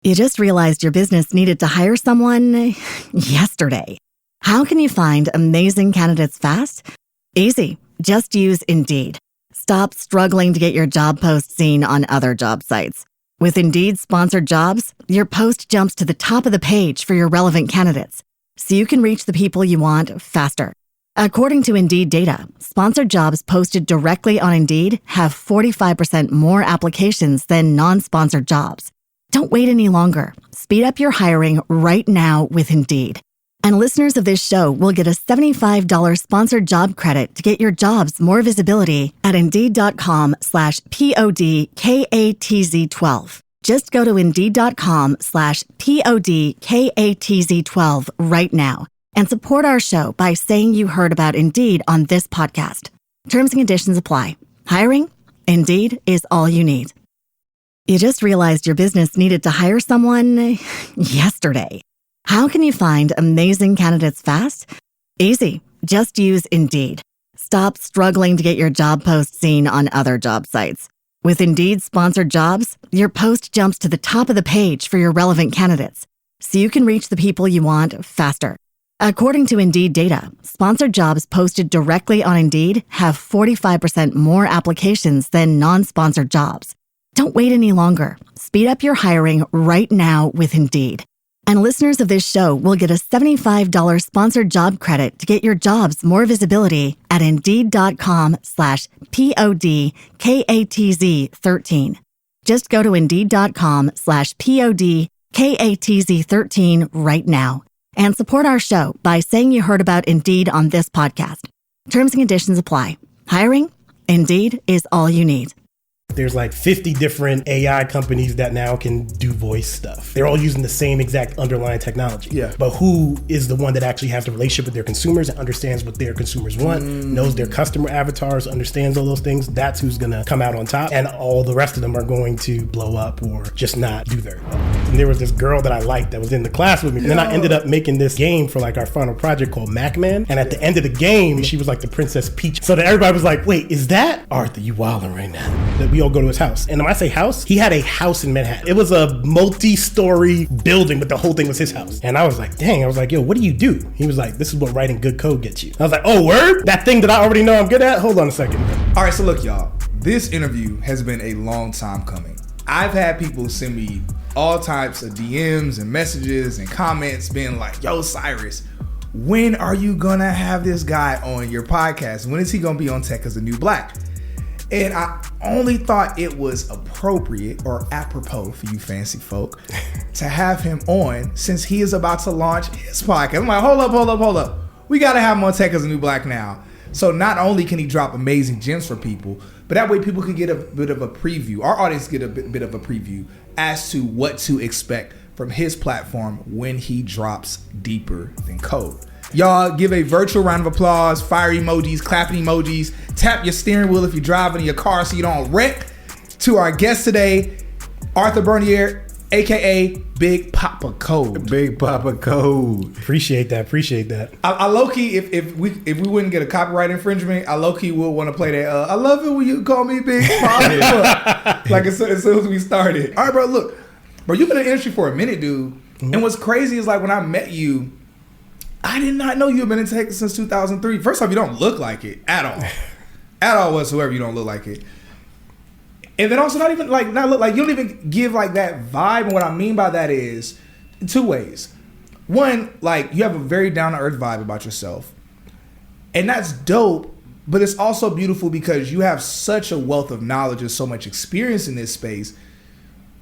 You just realized your business needed to hire someone yesterday. How can you find amazing candidates fast? Easy. Just use Indeed. Stop struggling to get your job post seen on other job sites. With Indeed sponsored jobs, your post jumps to the top of the page for your relevant candidates, so you can reach the people you want faster. According to Indeed data, sponsored jobs posted directly on Indeed have 45% more applications than non-sponsored jobs. Don't wait any longer. Speed up your hiring right now with Indeed. And listeners of this show will get a $75 sponsored job credit to get your jobs more visibility at Indeed.com/PODKATZ12. Just go to Indeed.com/PODKATZ12 right now and support our show by saying you heard about Indeed on this podcast. Terms and conditions apply. Hiring? Indeed is all you need. You just realized your business needed to hire someone yesterday. How can you find amazing candidates fast? Easy. Just use Indeed. Stop struggling to get your job post seen on other job sites. With Indeed sponsored jobs, your post jumps to the top of the page for your relevant candidates, so you can reach the people you want faster. According to Indeed data, sponsored jobs posted directly on Indeed have 45% more applications than non-sponsored jobs. Don't wait any longer. Speed up your hiring right now with Indeed. And listeners of this show will get a $75 sponsored job credit to get your jobs more visibility at Indeed.com/PODKATZ13. Just go to Indeed.com/PODKATZ13 right now and support our show by saying you heard about Indeed on this podcast. Terms and conditions apply. Hiring? Indeed is all you need. There's like 50 different AI companies that now can do voice stuff. They're all using the same exact underlying technology. Yeah. But who is the one that actually has the relationship with their consumers and understands what their consumers want, knows their customer avatars, understands all those things? That's who's gonna come out on top. And all the rest of them are going to blow up or just not do very well. And there was this girl that I liked that was in the class with me. And then I ended up making this game for like our final project called Macman. And at the end of the game, she was like the Princess Peach. So that everybody was like, wait, is that Arthur? You wildin' right now. That we all go to his house. And when I say house, he had a house in Manhattan. It was a multi-story building, but the whole thing was his house. And I was like, dang, I was like, yo, what do you do? He was like, this is what writing good code gets you. I was like, oh, word? That thing that I already know I'm good at? Hold on a second. All right, so look, y'all. This interview has been a long time coming. I've had people send me all types of DMs and messages and comments being like, yo, Cyrus, when are you gonna have this guy on your podcast? When is he gonna be on Tech is the New Black? And I only thought it was appropriate or apropos for you fancy folk to have him on since he is about to launch his podcast. I'm like, hold up. We got to have him on Tech as a New Black now. So not only can he drop amazing gems for people, but that way people can get a bit of a preview. Our audience get a bit of a preview as to what to expect from his platform when he drops deeper than code. Y'all give a virtual round of applause, fire emojis, clapping emojis, tap your steering wheel if you're driving in your car so you don't wreck, to our guest today, Arthur Bernier, aka Big Papa Code. Big Papa Code. Appreciate that. I low-key, if we wouldn't get a copyright infringement, I low-key would want to play that, I love it when you call me Big Papa. Like as soon as we started. All right, bro, look. Bro, you've been in the industry for a minute, dude. Mm-hmm. And what's crazy is like when I met you, I did not know you've been in tech since 2003. First off, you don't look like it at all. At all whatsoever, you don't look like it. And then also not look like, you don't even give like that vibe. And what I mean by that is two ways. One, like you have a very down-to-earth vibe about yourself. And that's dope, but it's also beautiful because you have such a wealth of knowledge and so much experience in this space.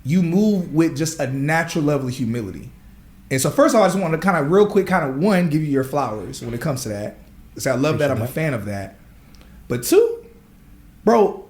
You move with just a natural level of humility. And so first of all, I just want to kind of real quick, one, give you your flowers when it comes to that. So I love that. I'm a fan of that. But two, bro,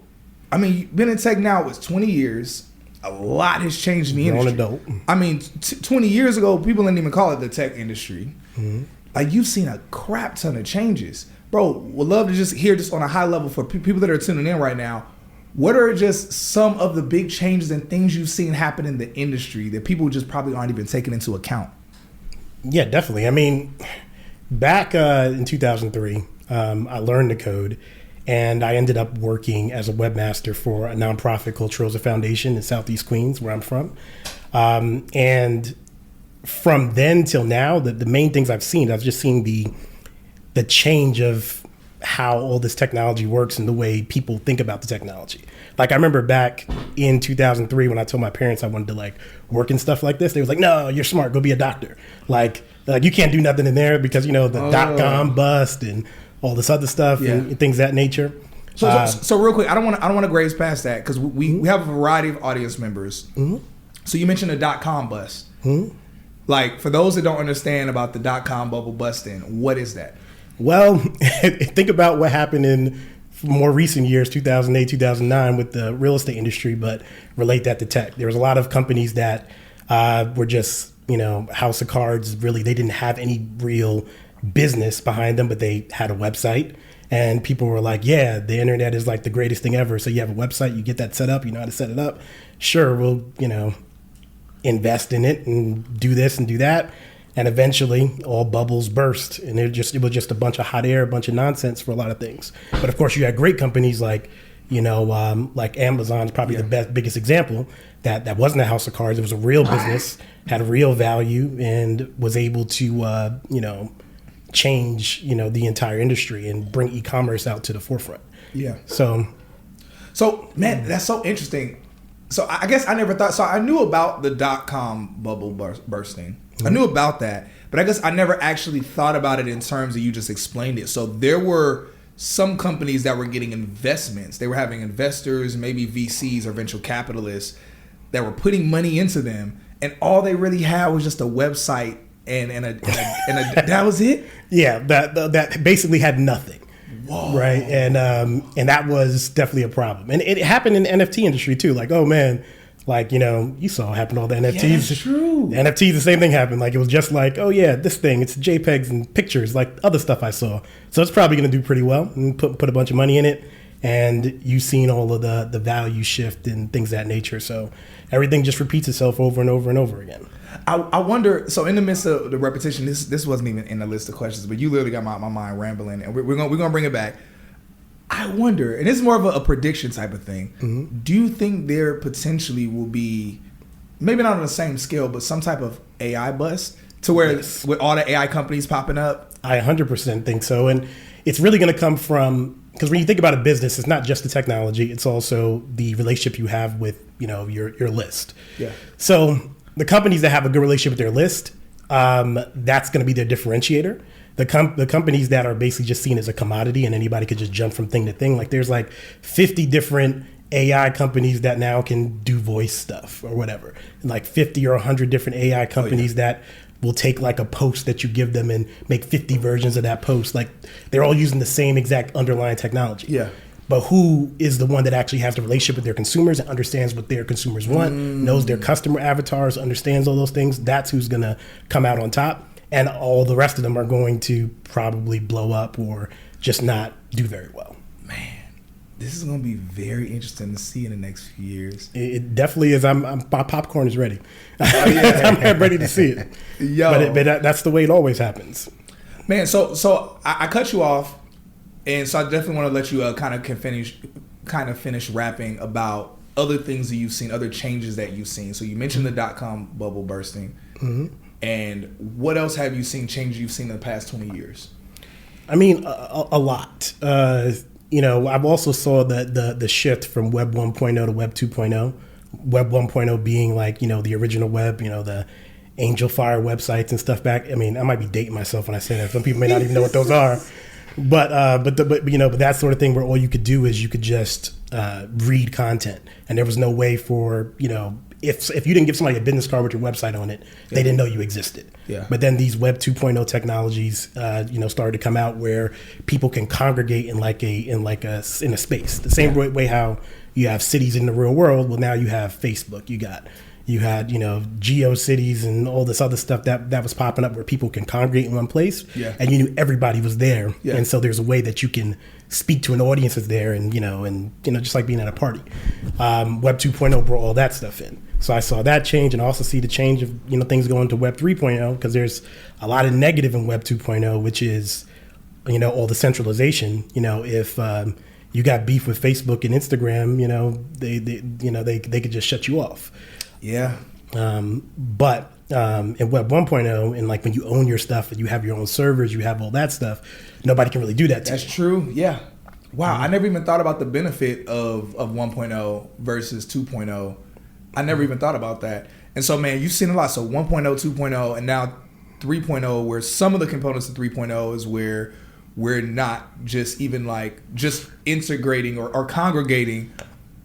I mean, you've been in tech now, it's 20 years. A lot has changed in the industry. Adult. I mean, 20 years ago, people didn't even call it the tech industry. Mm-hmm. Like you've seen a crap ton of changes. Bro, would love to just hear just on a high level for people that are tuning in right now. What are just some of the big changes and things you've seen happen in the industry that people just probably aren't even taking into account? Yeah, definitely. I mean, back in 2003, I learned to code, and I ended up working as a webmaster for a nonprofit called Troza Foundation in Southeast Queens, where I'm from. And from then till now, the main things I've seen, I've just seen the change of how all this technology works and the way people think about the technology. Like I remember back in 2003 when I told my parents I wanted to like work and stuff like this, they was like, no, you're smart, go be a doctor. Like you can't do nothing in there because, you know, the .com bust and all this other stuff and things of that nature. So real quick, I don't want to graze past that because we have a variety of audience members. Mm-hmm. So you mentioned the .com bust. Mm-hmm. Like for those that don't understand about the .com bubble busting, what is that? Well, think about what happened in more recent years, 2008, 2009 with the real estate industry, but relate that to tech. There was a lot of companies that were just, you know, house of cards. Really, they didn't have any real business behind them, but they had a website. And people were like, yeah, the internet is like the greatest thing ever. So you have a website, you get that set up, you know how to set it up. Sure, we'll, you know, invest in it and do this and do that. And eventually all bubbles burst. And it was just a bunch of hot air, a bunch of nonsense for a lot of things. But of course you had great companies like, you know, like Amazon's probably the biggest example that wasn't a house of cards. It was a real business, had a real value and was able to, you know, change, you know, the entire industry and bring e-commerce out to the forefront. Yeah. So man, that's so interesting. So I guess I never thought, so I knew about the .com bubble bursting. Mm-hmm. I knew about that, but I guess I never actually thought about it in terms of you just explained it. So there were some companies that were getting investments. They were having investors, maybe VCs or venture capitalists that were putting money into them. And all they really had was just a website and that was it? Yeah, that basically had nothing. Whoa. Right. And that was definitely a problem. And it happened in the NFT industry too. Like, oh man, like, you know, you saw what happened to all the NFTs. Yeah, that's true. The NFTs, the same thing happened. Like it was just like, oh yeah, this thing, it's JPEGs and pictures, like other stuff I saw. So it's probably going to do pretty well and put a bunch of money in it. And you've seen all of the value shift and things of that nature. So everything just repeats itself over and over and over again. I wonder, so in the midst of the repetition, this wasn't even in the list of questions, but you literally got my mind rambling, and we're gonna bring it back. I wonder, and this is more of a prediction type of thing. Mm-hmm. Do you think there potentially will be, maybe not on the same scale, but some type of AI bust to where with all the AI companies popping up? I 100% think so, and it's really going to come from, because when you think about a business, it's not just the technology; it's also the relationship you have with, you know, your list. Yeah. So the companies that have a good relationship with their list, that's going to be their differentiator. The companies that are basically just seen as a commodity and anybody could just jump from thing to thing, like there's like 50 different AI companies that now can do voice stuff or whatever, and like 50 or 100 different AI companies that will take like a post that you give them and make 50 versions of that post. Like they're all using the same exact underlying technology. Yeah. But who is the one that actually has the relationship with their consumers and understands what their consumers want, knows their customer avatars, understands all those things? That's who's going to come out on top. And all the rest of them are going to probably blow up or just not do very well. Man, this is going to be very interesting to see in the next few years. It definitely is. My popcorn is ready. I'm ready to see it. Yo. But that's the way it always happens. Man, so I cut you off. And so I definitely want to let you kind of finish rapping about other things that you've seen, other changes that you've seen. So you mentioned the .com bubble bursting. Mm-hmm. And what else have you seen changes you've seen in the past 20 years? I mean, a lot. You know, I've also saw the shift from Web 1.0 to Web 2.0. Web 1.0 being like, you know, the original web, you know, the Angel Fire websites and stuff back. I mean, I might be dating myself when I say that. Some people may not even know what those are. But you know, but that sort of thing where all you could do is you could just read content, and there was no way for, you know, if you didn't give somebody a business card with your website on it, they didn't know you existed. Yeah. But then these Web 2.0 technologies, you know, started to come out where people can congregate in a space. The same way how you have cities in the real world. Well, now you have Facebook. You had, you know, GeoCities and all this other stuff that was popping up where people can congregate in one place, and you knew everybody was there. Yeah. And so there's a way that you can speak to an audience that's there, and you know, just like being at a party. Web 2.0 brought all that stuff in. So I saw that change, and I also see the change of, you know, things going to Web 3.0, because there's a lot of negative in Web 2.0, which is, you know, all the centralization. You know, if you got beef with Facebook and Instagram, you know, they could just shut you off. Yeah. But in Web 1.0, and like when you own your stuff and you have your own servers, you have all that stuff, nobody can really do that to you. That's true. Yeah. Wow. I never even thought about the benefit of 1.0 versus 2.0. I never even thought about that. And so, man, you've seen a lot. So 1.0, 2.0, and now 3.0, where some of the components of 3.0 is where we're not just even like just integrating or congregating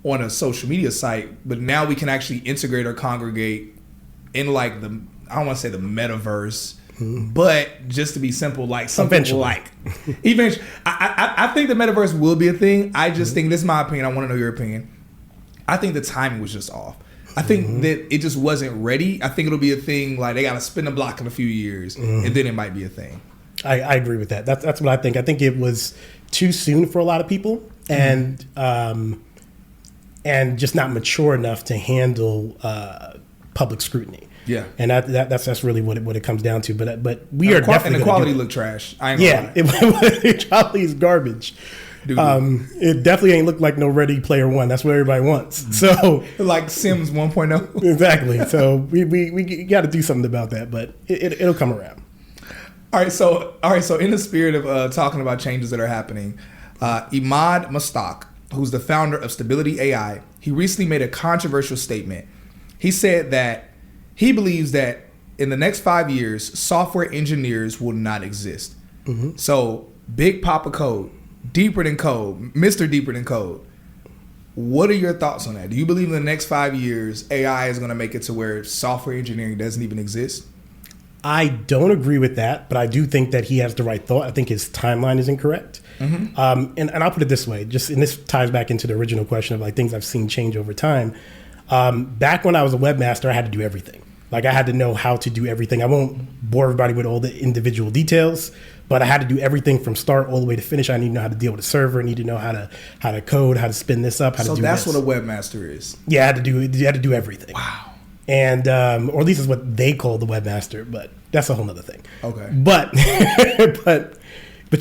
on a social media site, but now we can actually integrate or congregate in like I don't want to say the metaverse, but just to be simple, like something like eventually. I think the metaverse will be a thing. I just think, this is my opinion, I want to know your opinion. I think the timing was just off. I think that it just wasn't ready. I think it'll be a thing, like they got to spin the block in a few years, and then it might be a thing. I agree with that. That's what I think. I think it was too soon for a lot of people, and just not mature enough to handle public scrutiny. Yeah, and that's really what it comes down to. But we are definitely, and the quality looked trash. I ain't gonna lie. It probably is garbage. Dude. It definitely ain't look like no Ready Player One. That's what everybody wants. So like Sims 1.0. Exactly. So we got to do something about that, but it'll come around. All right. So in the spirit of talking about changes that are happening, Imad Mustaq, who's the founder of Stability AI, he recently made a controversial statement. He said that he believes that in the next 5 years, software engineers will not exist. So Big Papa Code, Deeper Than Code, Mr. Deeper Than Code. What are your thoughts on that? Do you believe in the next 5 years, AI is going to make it to where software engineering doesn't even exist? I don't agree with that, but I do think that he has the right thought. I think his timeline is incorrect. And I'll put it this way, and this ties back into the original question of like things I've seen change over time. Back when I was a webmaster, I had to do everything. Like I had to know how to do everything. I won't bore everybody with all the individual details, but I had to do everything from start all the way to finish. I need to know how to deal with a server. I need to know how to code, how to spin this up, how to do this. So that's what a webmaster is. Yeah, I had to do everything. Wow. And or at least is what they call the webmaster, but that's a whole other thing. Okay. But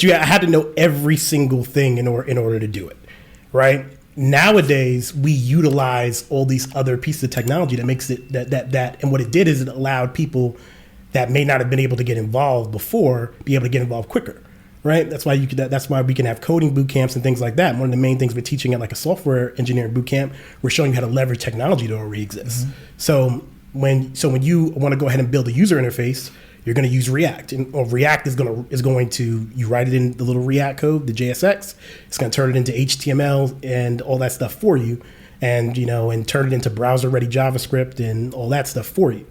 I had to know every single thing in order to do it, right? Nowadays, we utilize all these other pieces of technology that makes it that and what it did is it allowed people that may not have been able to get involved before be able to get involved quicker, right? That's why that's why we can have coding boot camps and things like that. One of the main things we're teaching at like a software engineering boot camp, we're showing you how to leverage technology that already exists. So when you want to go ahead and build a user interface, you're going to use React, and React is going to you write it in the little React code, the JSX. It's going to turn it into HTML and all that stuff for you, and and turn it into browser ready JavaScript and all that stuff for you.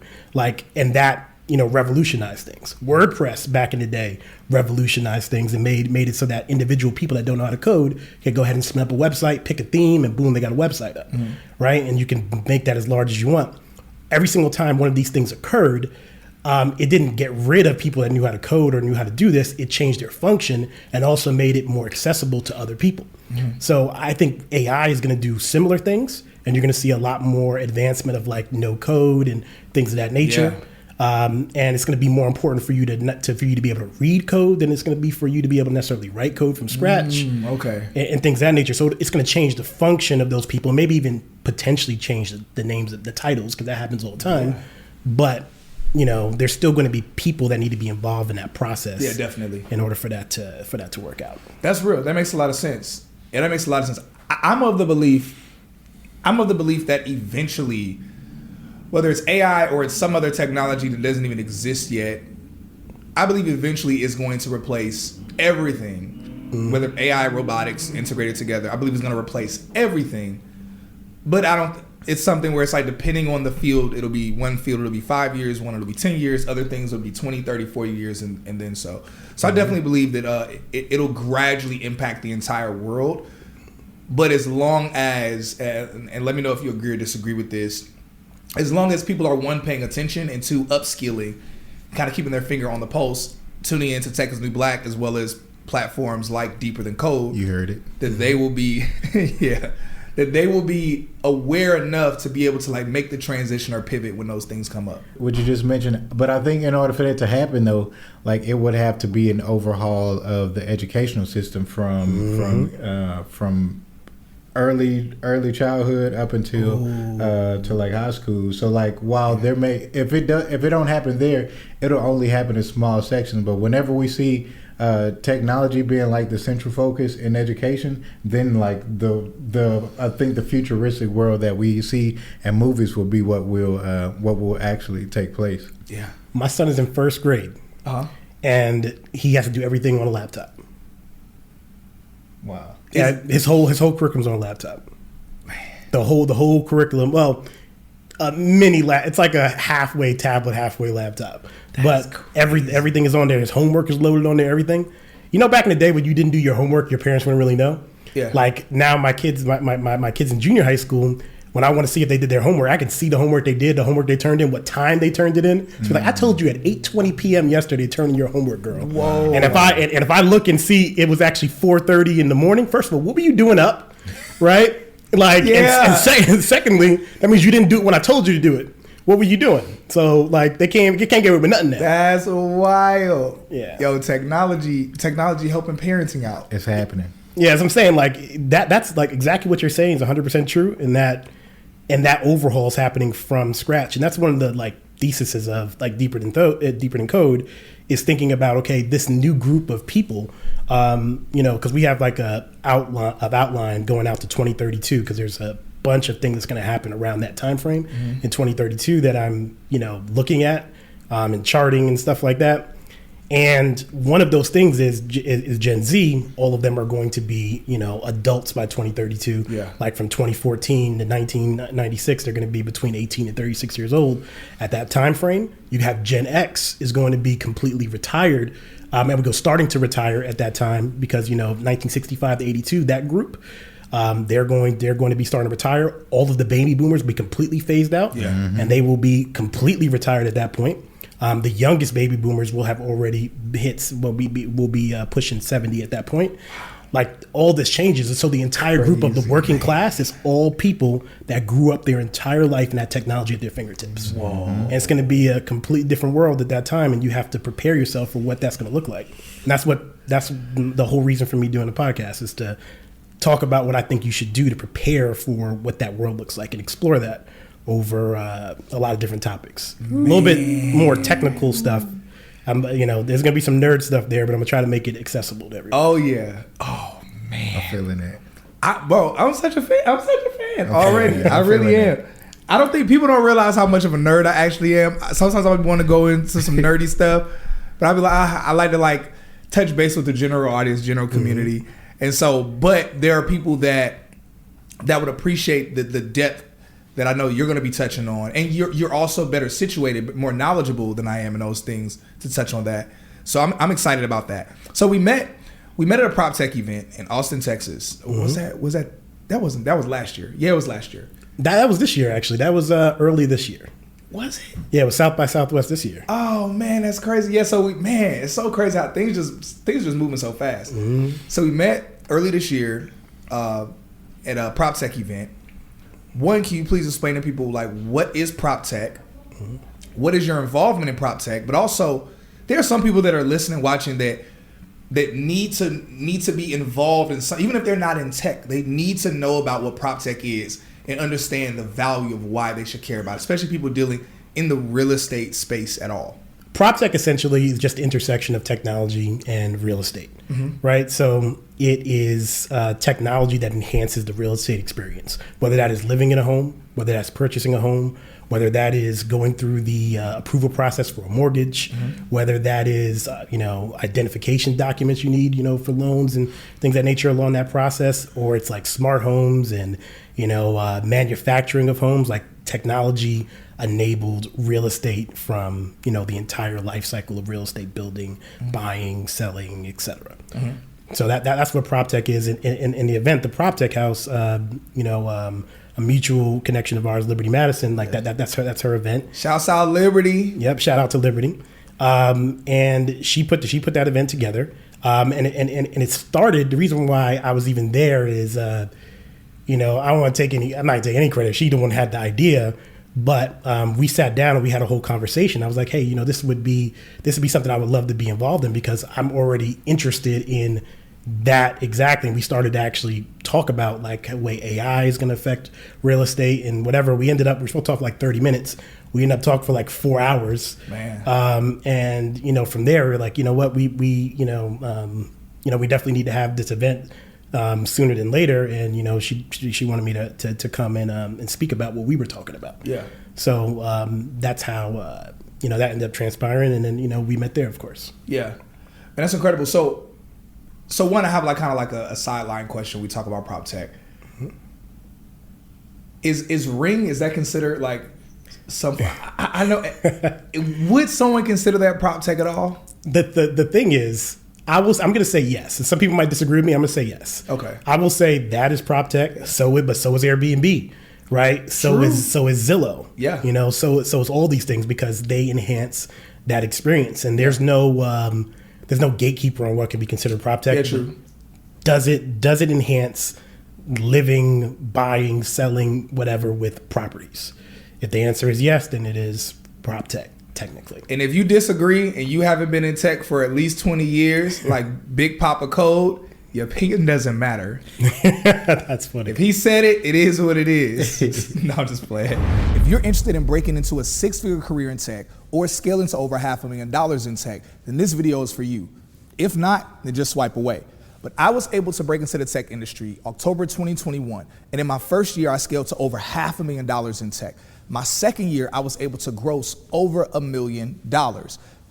And that revolutionized things. WordPress back in the day revolutionized things and made it so that individual people that don't know how to code can go ahead and spin up a website, pick a theme, and boom, they got a website up, right? And you can make that as large as you want. Every single time one of these things occurred, it didn't get rid of people that knew how to code or knew how to do this. It changed their function and also made it more accessible to other people. So I think AI is going to do similar things, and you're going to see a lot more advancement of like no code and things of that nature. And it's going to be more important for you to be able to read code than it's going to be for you to be able to necessarily write code from scratch. And things of that nature. So it's going to change the function of those people, and maybe even potentially change the names of the titles, because that happens all the time. But there's still going to be people that need to be involved in that process. Yeah, definitely. In order for that to work out. That's real. That makes a lot of sense. Yeah, that makes a lot of sense. I'm of the belief that eventually, whether it's AI or it's some other technology that doesn't even exist yet, I believe eventually it's going to replace everything. Whether AI, robotics integrated together, I believe it's going to replace everything. But it's something where it's like, depending on the field, it'll be 5 years, one it'll be 10 years, other things will be 20, 30, 40 years, and then so. So I definitely believe that it'll gradually impact the entire world. But as long as, and let me know if you agree or disagree with this, as long as people are, one, paying attention, and two, upskilling, kind of keeping their finger on the pulse, tuning into Tech is New Black, as well as platforms like Deeper Than Code. You heard it. That they will be, that they will be aware enough to be able to like make the transition or pivot when those things come up. What you just mentioned, but I think in order for that to happen though, like it would have to be an overhaul of the educational system from early childhood up until to like high school. So like while there may if it don't happen there, it'll only happen in small sections. But whenever we see technology being like the central focus in education, then like the I think the futuristic world that we see in movies will be what will actually take place. Yeah. My son is in first grade, and he has to do everything on a laptop. Wow. Yeah, his whole curriculum's on a laptop. Man. The whole curriculum. Well, a mini it's like a halfway tablet, halfway laptop. But everything is on there. His homework is loaded on there. Everything. You know, back in the day when you didn't do your homework, your parents wouldn't really know. Yeah. Like now, my kids in junior high school. When I want to see if they did their homework, I can see the homework they did, the homework they turned in, what time they turned it in. So like, I told you at 8:20 p.m. yesterday, turn in your homework, girl. Whoa. And if I look and see it was actually 4:30 in the morning, first of all, what were you doing up, right? Like, and secondly, that means you didn't do it when I told you to do it. What were you doing? So like, you can't get away with nothing now. That's wild. Yeah. Yo, technology helping parenting out. It's happening. Yeah, as I'm saying, like that's like exactly what you're saying is 100% true, and that overhaul is happening from scratch. And that's one of the like theses of like deeper than code is thinking about, okay, this new group of people, because we have like a outline going out to 2032, because there's a bunch of things that's going to happen around that time frame in 2032 that I'm looking at and charting and stuff like that. And one of those things is Gen Z. All of them are going to be, adults by 2032. Yeah. Like from 2014 to 1996, they're going to be between 18 and 36 years old at that time frame. You have Gen X is going to be completely retired, and we go starting to retire at that time because 1965 to 82, that group. They're going to be starting to retire. All of the baby boomers will be completely phased out, and they will be completely retired at that point. The youngest baby boomers will have already will be pushing 70 at that point. Like all this changes, and so the entire group of the working class is all people that grew up their entire life in that technology at their fingertips. Whoa. And it's going to be a complete different world at that time, and you have to prepare yourself for what that's going to look like. And that's the whole reason for me doing the podcast, is to talk about what I think you should do to prepare for what that world looks like and explore that over a lot of different topics. A little bit more technical stuff. There's going to be some nerd stuff there, but I'm going to try to make it accessible to everyone. Oh, yeah. Oh, man. I'm feeling it. I'm such a fan already. I really am. I don't think people don't realize how much of a nerd I actually am. Sometimes I want to go into some nerdy stuff, but I'll be like, I like to like touch base with the general audience, general community. And so, but there are people that would appreciate the depth that I know you're going to be touching on, and you're also better situated, but more knowledgeable than I am in those things to touch on that. So I'm excited about that. So we met at a PropTech event in Austin, Texas. Was that last year? Yeah, it was last year. That was this year, actually. That was early this year. Was it? Yeah, it was South by Southwest this year. Oh man, that's crazy. Yeah, so it's so crazy how things just moving so fast. So we met early this year at a PropTech event. One, can you please explain to people like what is PropTech? What is your involvement in PropTech? But also, there are some people that are listening, watching that need to be involved in some, even if they're not in tech, they need to know about what PropTech is and understand the value of why they should care about it, especially people dealing in the real estate space at all. PropTech essentially is just the intersection of technology and real estate, right? So it is technology that enhances the real estate experience, whether that is living in a home, whether that's purchasing a home, whether that is going through the approval process for a mortgage, whether that is, identification documents you need, for loans and things of that nature along that process, or it's like smart homes and, manufacturing of homes, like technology enabled real estate from the entire life cycle of real estate, building, buying, selling, etc. So that's what PropTech is. In the event, the PropTech House, a mutual connection of ours, Liberty Madison, like that's her event. Shouts out Liberty. Yep, shout out to Liberty. And she put that event together. And it started. The reason why I was even there is, I don't want to take any. I'm not taking any credit. She the one who had the idea. But we sat down and we had a whole conversation. I was like, hey, this would be something I would love to be involved in, because I'm already interested in, that exactly. We started to actually talk about like the way AI is going to affect real estate and whatever. We were supposed to talk for like 30 minutes. We ended up talking for like 4 hours. Man. And, you know, from there, we're like, you know what, we definitely need to have this event sooner than later. And, you know, she wanted me to come in and speak about what we were talking about. Yeah. So that's how, that ended up transpiring. And then, you know, we met there, of course. Yeah. And that's incredible. So one, I have like kind of like a sideline question. We talk about PropTech. Mm-hmm. Is Ring, is that considered like something? I know. Would someone consider that PropTech at all? The thing is, I'm going to say yes. And some people might disagree with me. I'm going to say yes. Okay. I will say that is PropTech. But so is Airbnb, right? So True. is Zillow. Yeah. You know, so it's all these things because they enhance that experience. And there's no gatekeeper on what can be considered PropTech. Yeah, true. Does it enhance living, buying, selling, whatever with properties? If the answer is yes, then it is PropTech, technically. And if you disagree and you haven't been in tech for at least 20 years, like Big Papa Code, your opinion doesn't matter. That's funny. If he said it, it is what it is. No, I'm just playing. If you're interested in breaking into a 6-figure career in tech or scaling to over $500,000 in tech, then this video is for you. If not, then just swipe away. But I was able to break into the tech industry October 2021. And in my first year, I scaled to over $500,000 in tech. My second year, I was able to gross over $1 million.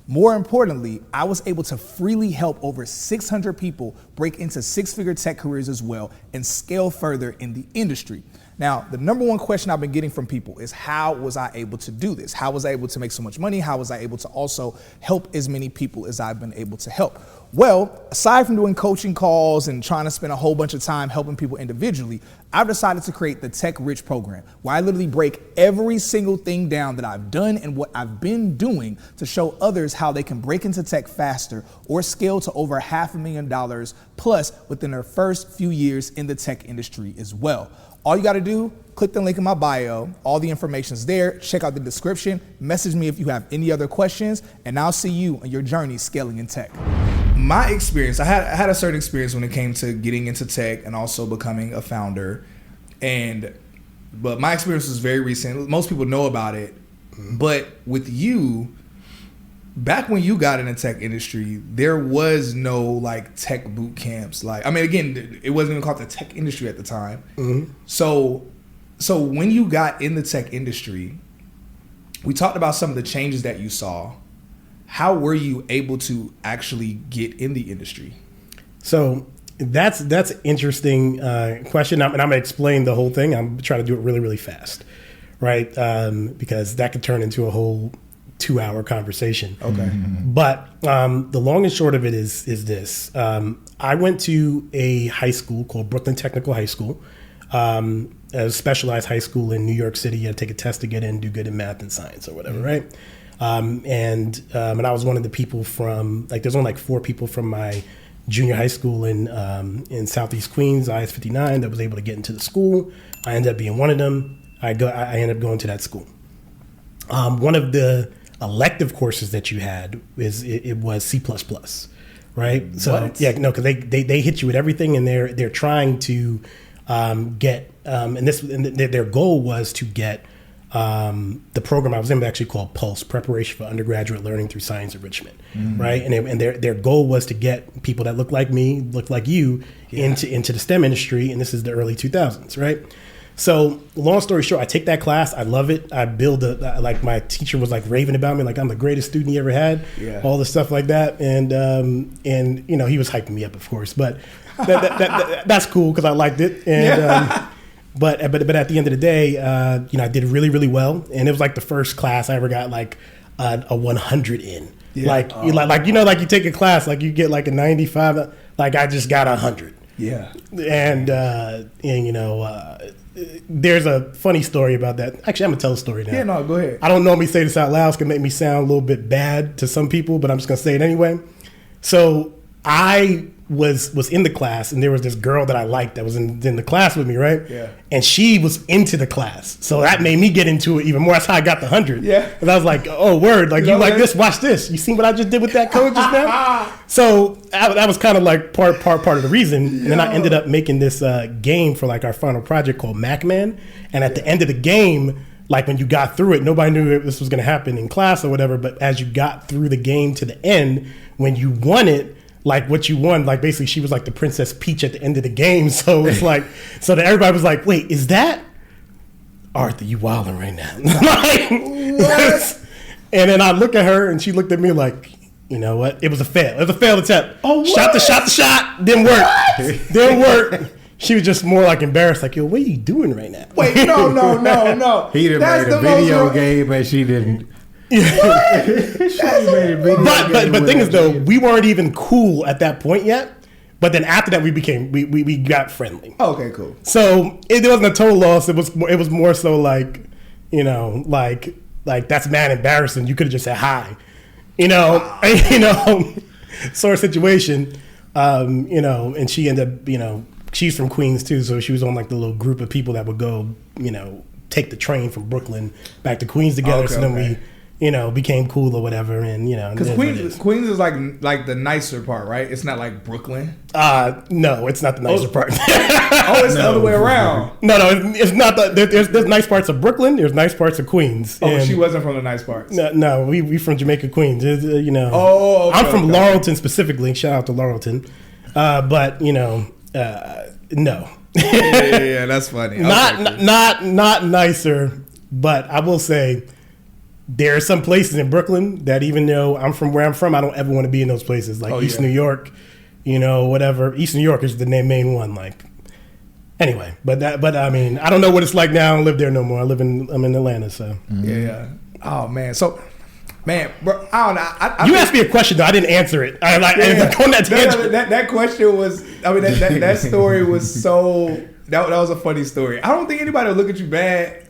More importantly, I was able to freely help over 600 people break into 6-figure tech careers as well and scale further in the industry. Now, the number one question I've been getting from people is, how was I able to do this? How was I able to make so much money? How was I able to also help as many people as I've been able to help? Well, aside from doing coaching calls and trying to spend a whole bunch of time helping people individually, I've decided to create the Tech Rich program, where I literally break every single thing down that I've done and what I've been doing to show others how they can break into tech faster or scale to over $500,000 plus within their first few years in the tech industry as well. All you got to do, click the link in my bio. All the information's there. Check out the description. Message me if you have any other questions, and I'll see you on your journey scaling in tech. My experience, I had a certain experience when it came to getting into tech and also becoming a founder. But my experience was very recent. Most people know about it. But with you, back when you got in the tech industry, there was no like tech boot camps. Like, I mean, again, it wasn't even called the tech industry at the time. Mm-hmm. So when you got in the tech industry, we talked about some of the changes that you saw. How were you able to actually get in the industry? So that's an interesting question. And I'm going to explain the whole thing. I'm trying to do it really, really fast, right? Because that could turn into a whole 2-hour conversation. Okay. But the long and short of it is this. I went to a high school called Brooklyn Technical High School, a specialized high school in New York City. You had to take a test to get in, do good in math and science or whatever, right? And I was one of the people from, like, there's only like 4 people from my junior high school in Southeast Queens, IS 59, that was able to get into the school. I ended up being one of them. I ended up going to that school. One of the elective courses that you had it was C++, right? So what? Yeah, no, because they hit you with everything, and they're trying to get and their goal was to get the program I was in actually called Pulse, Preparation for Undergraduate Learning Through Science Enrichment, right? And their goal was to get people that look like me, look like you, into the STEM industry, and this is the early 2000s, right? So long story short, I take that class. I love it. I build like my teacher was like raving about me, like I'm the greatest student he ever had, all the stuff like that. And you know, he was hyping me up, of course, but that's cool because I liked it. And but at the end of the day, you know, I did really, really well. And it was like the first class I ever got like a 100 in. Yeah. Like you know, like you take a class, like you get like a 95, like I just got 100. Yeah. And you know, there's a funny story about that. Actually, I'm gonna tell a story now. Yeah, no, go ahead. I don't normally say this out loud. It's gonna make me sound a little bit bad to some people, but I'm just gonna say it anyway. So I was in the class, and there was this girl that I liked that was in the class with me, right? Yeah. And she was into the class, so that made me get into it even more. That's how I got the 100. Yeah. And I was like, oh, word, like you like this? Watch this. You seen what I just did with that code just now? So that was kind of like part of the reason. And then I ended up making this game for like our final project called Macman. And at the end of the game, like when you got through it, nobody knew this was going to happen in class or whatever. But as you got through the game to the end, when you won it, like what you won, like basically she was like the Princess Peach at the end of the game. So it's like, so that everybody was like, wait, is that Arthur? You wilding right now? Like, what? And then I look at her and she looked at me like, you know what? It was a fail. It was a failed attempt. Oh, what? Shot the shot. Didn't work. Didn't work. She was just more like embarrassed, like, yo, what are you doing right now? Wait, no. He done made a video game, but she didn't. But the thing is though, we weren't even cool at that point yet. But then after that, we got friendly. Okay, cool. So it wasn't a total loss. It was more so like, you know, like that's mad embarrassing. You could have just said hi, you know, sort of situation. You know, and she ended up, you know, she's from Queens too, so she was on like the little group of people that would go, you know, take the train from Brooklyn back to Queens together. Okay, so then we, you know, became cool or whatever, and you know, because Queens is like the nicer part, right? It's not like Brooklyn. No, it's not the nicer part. It's the other way around. No, it's not. There's nice parts of Brooklyn. There's nice parts of Queens. Oh, but she wasn't from the nice parts. No, we from Jamaica, Queens. You know. Oh, okay, I'm from Laurelton specifically. Shout out to Laurelton. But you know, no. Yeah, that's funny. Not nicer, but I will say there are some places in Brooklyn that even though I'm from where I'm from, I don't ever want to be in those places. Like East New York, you know, whatever. East New York is the main one. like. Anyway, but I mean, I don't know what it's like now. I don't live there no more. I'm in Atlanta, so. Yeah. Oh man. So, man, bro, I don't know. You asked me a question though. I didn't answer it. That question was. I mean, that story was so. That was a funny story. I don't think anybody will look at you bad.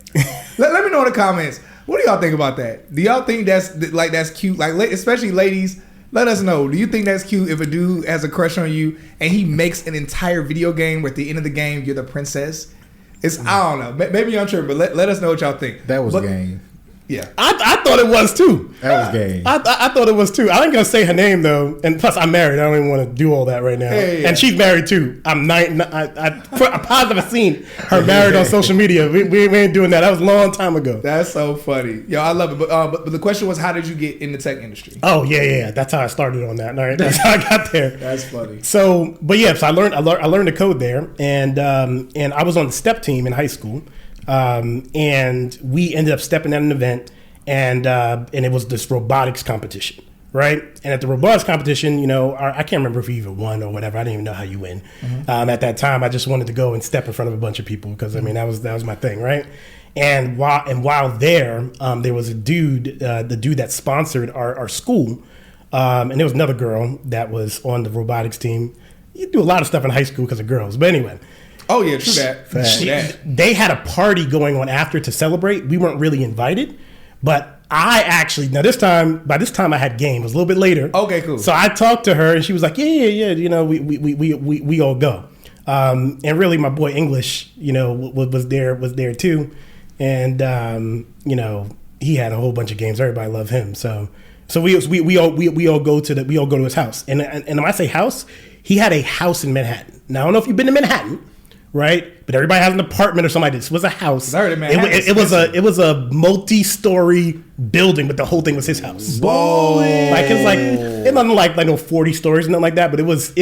Let me know in the comments. What do y'all think about that? Do y'all think that's cute? Like, especially ladies. Let us know. Do you think that's cute if a dude has a crush on you and he makes an entire video game where at the end of the game you're the princess? I don't know. Maybe I'm tripping, but let us know what y'all think. That was game. Yeah, I thought it was too. That was game. I thought it was too. I ain't gonna say her name though, and plus I'm married. I don't even want to do all that right now. Yeah. And she's married too. I'm positive I've seen her married on social media. We ain't doing that. That was a long time ago. That's so funny. Yo, I love it. But the question was, how did you get in the tech industry? Oh yeah. That's how I started on that. All right, that's how I got there. That's funny. So, but yeah, so I learned the code there, and I was on the STEP team in high school. And we ended up stepping at an event, and it was this robotics competition, right? And at the robotics competition, you know, I can't remember if we even won or whatever. I didn't even know how you win. Mm-hmm. At that time, I just wanted to go and step in front of a bunch of people because I mean that was my thing, right? And while there was a dude, the dude that sponsored our school, and there was another girl that was on the robotics team. You do a lot of stuff in high school because of girls, but anyway. Oh yeah, true that. They had a party going on after to celebrate. We weren't really invited, but I actually by this time I had game. It was a little bit later. Okay, cool. So I talked to her and she was like, yeah. You know, we all go. And really, my boy English, you know, was there too, and you know, he had a whole bunch of games. Everybody loved him. So we all go to his house. And when I say house, he had a house in Manhattan. Now I don't know if you've been to Manhattan. Right, but everybody has an apartment or something like this. It was a house. It was a multi-story building, but the whole thing was his house. Whoa! Like it wasn't like no 40 stories, nothing like that. But it was.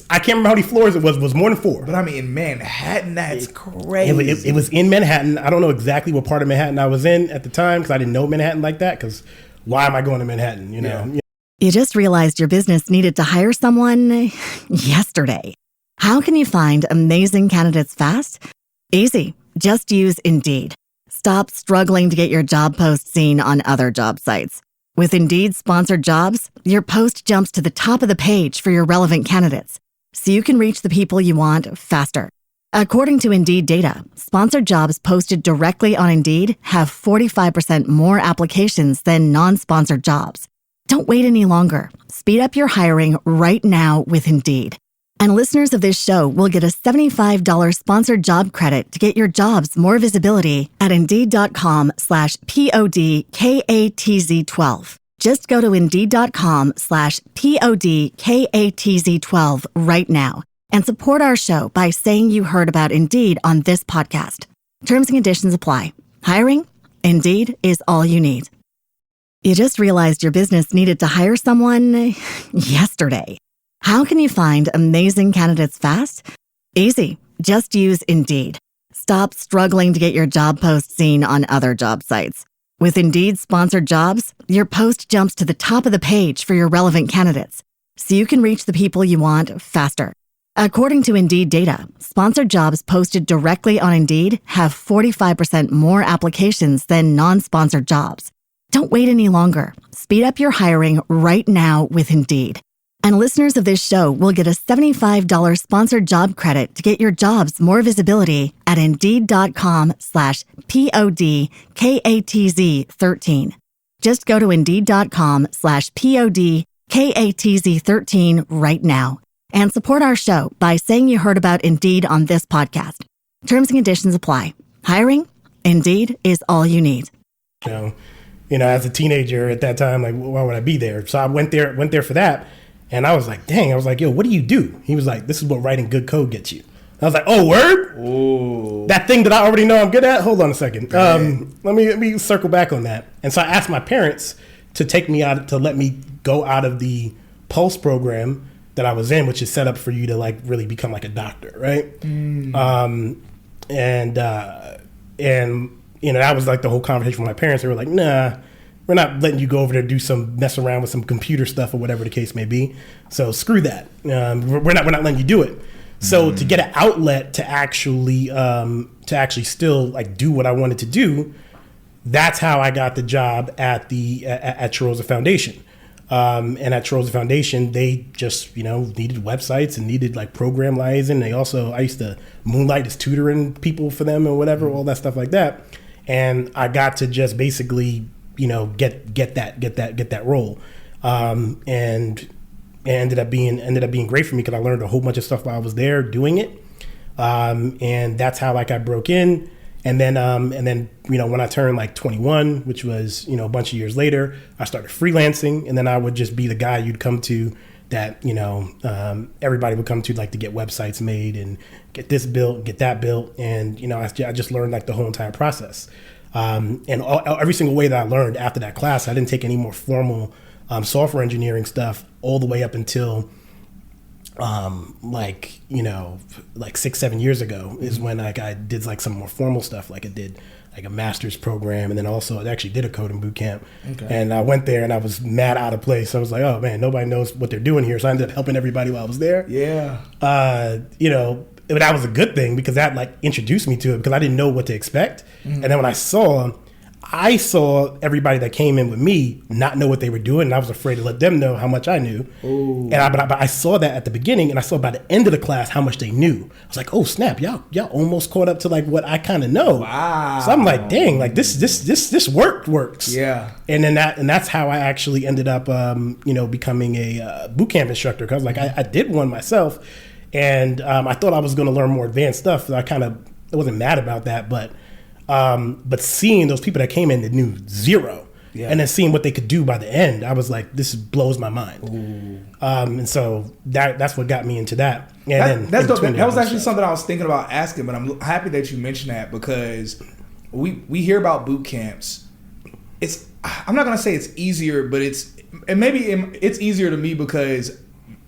I can't remember how many floors it was. It was more than 4. But I mean, in Manhattan, that's crazy. It was in Manhattan. I don't know exactly what part of Manhattan I was in at the time because I didn't know Manhattan like that. Because why am I going to Manhattan? You know. Yeah. You just realized your business needed to hire someone yesterday. How can you find amazing candidates fast? Easy. Just use Indeed. Stop struggling to get your job post seen on other job sites. With Indeed sponsored jobs, your post jumps to the top of the page for your relevant candidates, so you can reach the people you want faster. According to Indeed data, sponsored jobs posted directly on Indeed have 45% more applications than non-sponsored jobs. Don't wait any longer. Speed up your hiring right now with Indeed. And listeners of this show will get a $75 sponsored job credit to get your jobs more visibility at Indeed.com/PODKATZ12. Just go to Indeed.com/PODKATZ12 right now and support our show by saying you heard about Indeed on this podcast. Terms and conditions apply. Hiring? Indeed is all you need. You just realized your business needed to hire someone yesterday. How can you find amazing candidates fast? Easy. Just use Indeed. Stop struggling to get your job post seen on other job sites. With Indeed sponsored jobs, your post jumps to the top of the page for your relevant candidates, so you can reach the people you want faster. According to Indeed data, sponsored jobs posted directly on Indeed have 45% more applications than non-sponsored jobs. Don't wait any longer. Speed up your hiring right now with Indeed. And listeners of this show will get a $75 sponsored job credit to get your jobs more visibility at Indeed.com/PODKATZ13. Just go to Indeed.com/PODKATZ13 right now and support our show by saying you heard about Indeed on this podcast. Terms and conditions apply. Hiring? Indeed is all you need. As a teenager at that time, like, why would I be there? So I went there for that. And I was like, dang, yo, what do you do? He was like, this is what writing good code gets you. I was like, oh, word? Ooh. That thing that I already know I'm good at? Hold on a second. Let me circle back on that. And so I asked my parents to let me go out of the Pulse program that I was in, which is set up for you to like really become like a doctor, right? That was like the whole conversation with my parents. They were like, nah, we're not letting you go over there and mess around with some computer stuff or whatever the case may be. So screw that. We're not letting you do it. So to get an outlet to actually still like do what I wanted to do, that's how I got the job at Rosa Foundation. And at Rosa Foundation, they just needed websites and needed like program liaison. I used to moonlight as tutoring people for them and whatever, all that stuff like that. And I got to just basically get that role, and it ended up being great for me because I learned a whole bunch of stuff while I was there doing it, and that's how like I broke in. And then when I turned like 21, which was a bunch of years later, I started freelancing, and then I would just be the guy you'd come to that everybody would come to like to get websites made and get this built, get that built, and I just learned like the whole entire process. Every single way that I learned after that class, I didn't take any more formal software engineering stuff all the way up until like 6-7 years ago is when like I did like some more formal stuff. Like I did like a master's program, and then also I actually did a coding bootcamp. Okay. And I went there and I was mad out of place. I was like, oh man, nobody knows what they're doing here. So I ended up helping everybody while I was there. Yeah. That was a good thing because that like introduced me to it because I didn't know what to expect. And then when I saw everybody that came in with me not know what they were doing, and I was afraid to let them know how much I knew. Ooh. But I saw that at the beginning, and I saw by the end of the class how much they knew. I was like, oh snap, y'all almost caught up to like what I kind of know. Wow. So I'm like, dang, like this works. Yeah. And that's how I actually ended up becoming a bootcamp instructor, because like I did one myself, and I thought I was going to learn more advanced stuff. So I wasn't mad about that, but seeing those people that came in that knew zero, and then seeing what they could do by the end, I was like, this blows my mind. And so that's what got me into that. And that was actually something I was thinking about asking, but I'm happy that you mentioned that, because we hear about boot camps. I'm not gonna say it's easier, but it's easier to me because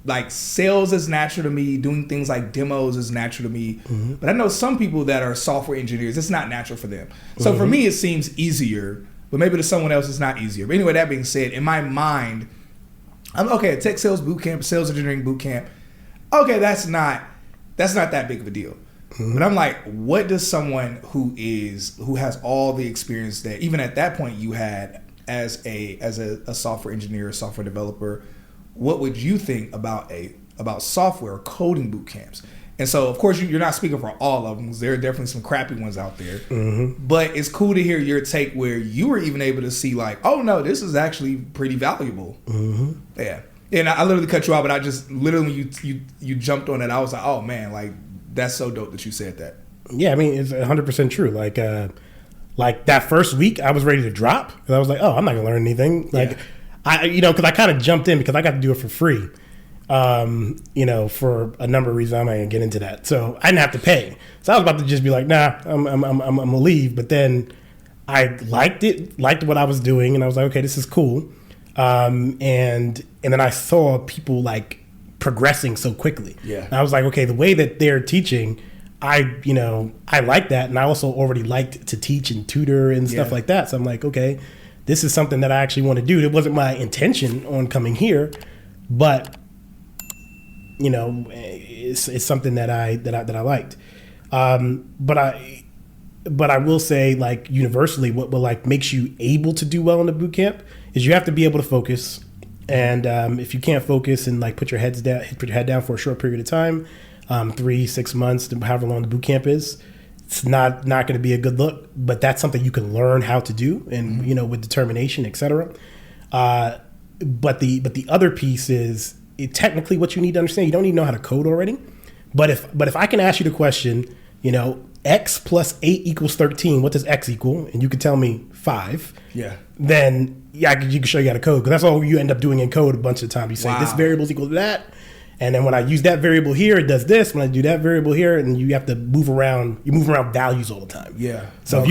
like sales is natural to me, doing things like demos is natural to me. Mm-hmm. But I know some people that are software engineers, it's not natural for them. So for me, it seems easier, but maybe to someone else it's not easier. But anyway, that being said, in my mind, I'm okay, a tech sales bootcamp, sales engineering bootcamp. Okay, that's not that big of a deal. Mm-hmm. But I'm like, what does someone who has all the experience that even at that point you had as a software engineer, a software developer, what would you think about software or coding boot camps? And so, of course, you're not speaking for all of them, because there are definitely some crappy ones out there. But it's cool to hear your take where you were even able to see like, oh no, this is actually pretty valuable. Yeah. And I literally cut you off, but I just literally you jumped on it. I was like, oh man, like that's so dope that you said that. Yeah, I mean, it's 100% true. Like that first week, I was ready to drop, and I was like, oh, I'm not gonna learn anything. Like, because I kind of jumped in because I got to do it for free. For a number of reasons, I'm not gonna get into that. So I didn't have to pay. So I was about to just be like, nah, I'm gonna leave. But then I liked what I was doing, and I was like, okay, this is cool. And then I saw people like progressing so quickly. Yeah. And I was like, okay, the way that they're teaching, I like that. And I also already liked to teach and tutor and stuff like that. So I'm like, okay, this is something that I actually want to do. It wasn't my intention on coming here, but it's something that I liked. But I will say, like, universally, what like makes you able to do well in the boot camp is you have to be able to focus. And if you can't focus and like put your head down for a short period of time, 3-6 months, however long the boot camp is, it's not going to be a good look. But that's something you can learn how to do, and with determination, etc. But the other piece is technically what you need to understand. You don't need to know how to code already. But if I can ask you the question, X plus 8 equals 13. What does X equal? And you could tell me 5. Yeah. Then you can show you how to code, because that's all you end up doing in code a bunch of the time. You say this variable is equal to that, and then when I use that variable here, it does this. When I do that variable here, and you have to move around. You move around values all the time. Yeah. So if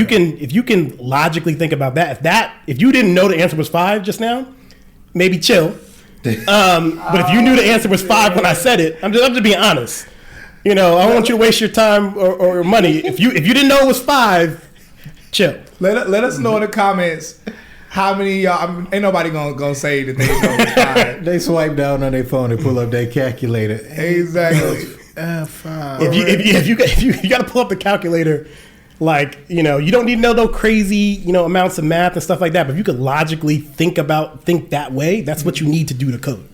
you can logically think about that, if you didn't know the answer was 5 just now, maybe chill. But if you knew the answer was 5 when I said it, I'm just being honest. I don't want you to waste your time or money. If you didn't know it was 5, chill. Let us know in the comments how many y'all. Ain't nobody gonna say that they know it's 5. They swipe down on their phone and pull up their calculator. Exactly. 5. If you got to pull up the calculator, like you don't need to know no crazy amounts of math and stuff like that. But if you could logically think that way, that's what you need to do to code.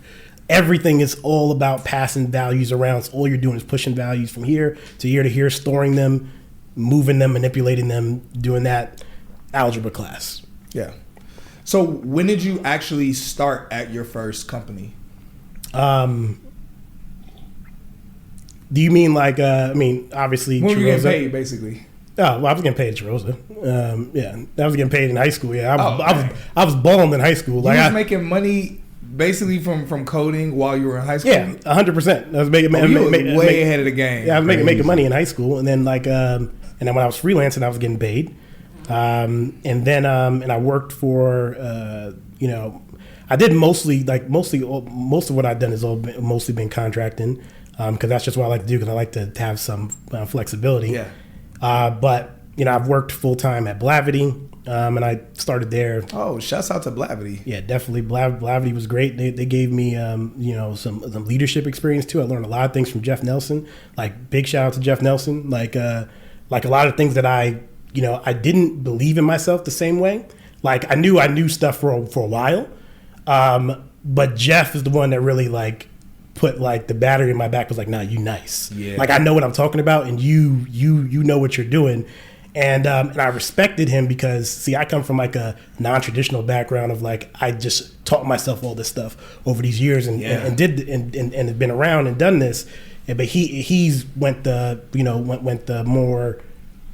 Everything is all about passing values around. So all you're doing is pushing values from here to here, storing them, moving them, manipulating them, doing that algebra class. Yeah. So when did you actually start at your first company? Do you mean like, obviously, when were you getting paid, basically? Oh, well, I was getting paid at Chirosa. I was getting paid in high school. Yeah, I was balling in high school. Like, you was making money basically from coding while you were in high school? Yeah, 100%. I was making way ahead of the game. Yeah, I was making money in high school, and then and then when I was freelancing, I was getting paid. And I worked for I did most of what I've done is mostly been contracting, because that's just what I like to do, because I like to have some flexibility. Yeah. But I've worked full time at Blavity. And I started there. Oh, shouts out to Blavity. Yeah, definitely. Blavity was great. They gave me, some leadership experience too. I learned a lot of things from Jeff Nelson. Like, big shout out to Jeff Nelson. Like a lot of things that I didn't believe in myself the same way. Like, I knew stuff for a while. But Jeff is the one that really put the battery in my back, was like, nah, you nice. Yeah. Like, I know what I'm talking about, and you know what you're doing. And I respected him because, see, I come from a non-traditional background of I just taught myself all this stuff over these years and have been around and done this. But he's went the more,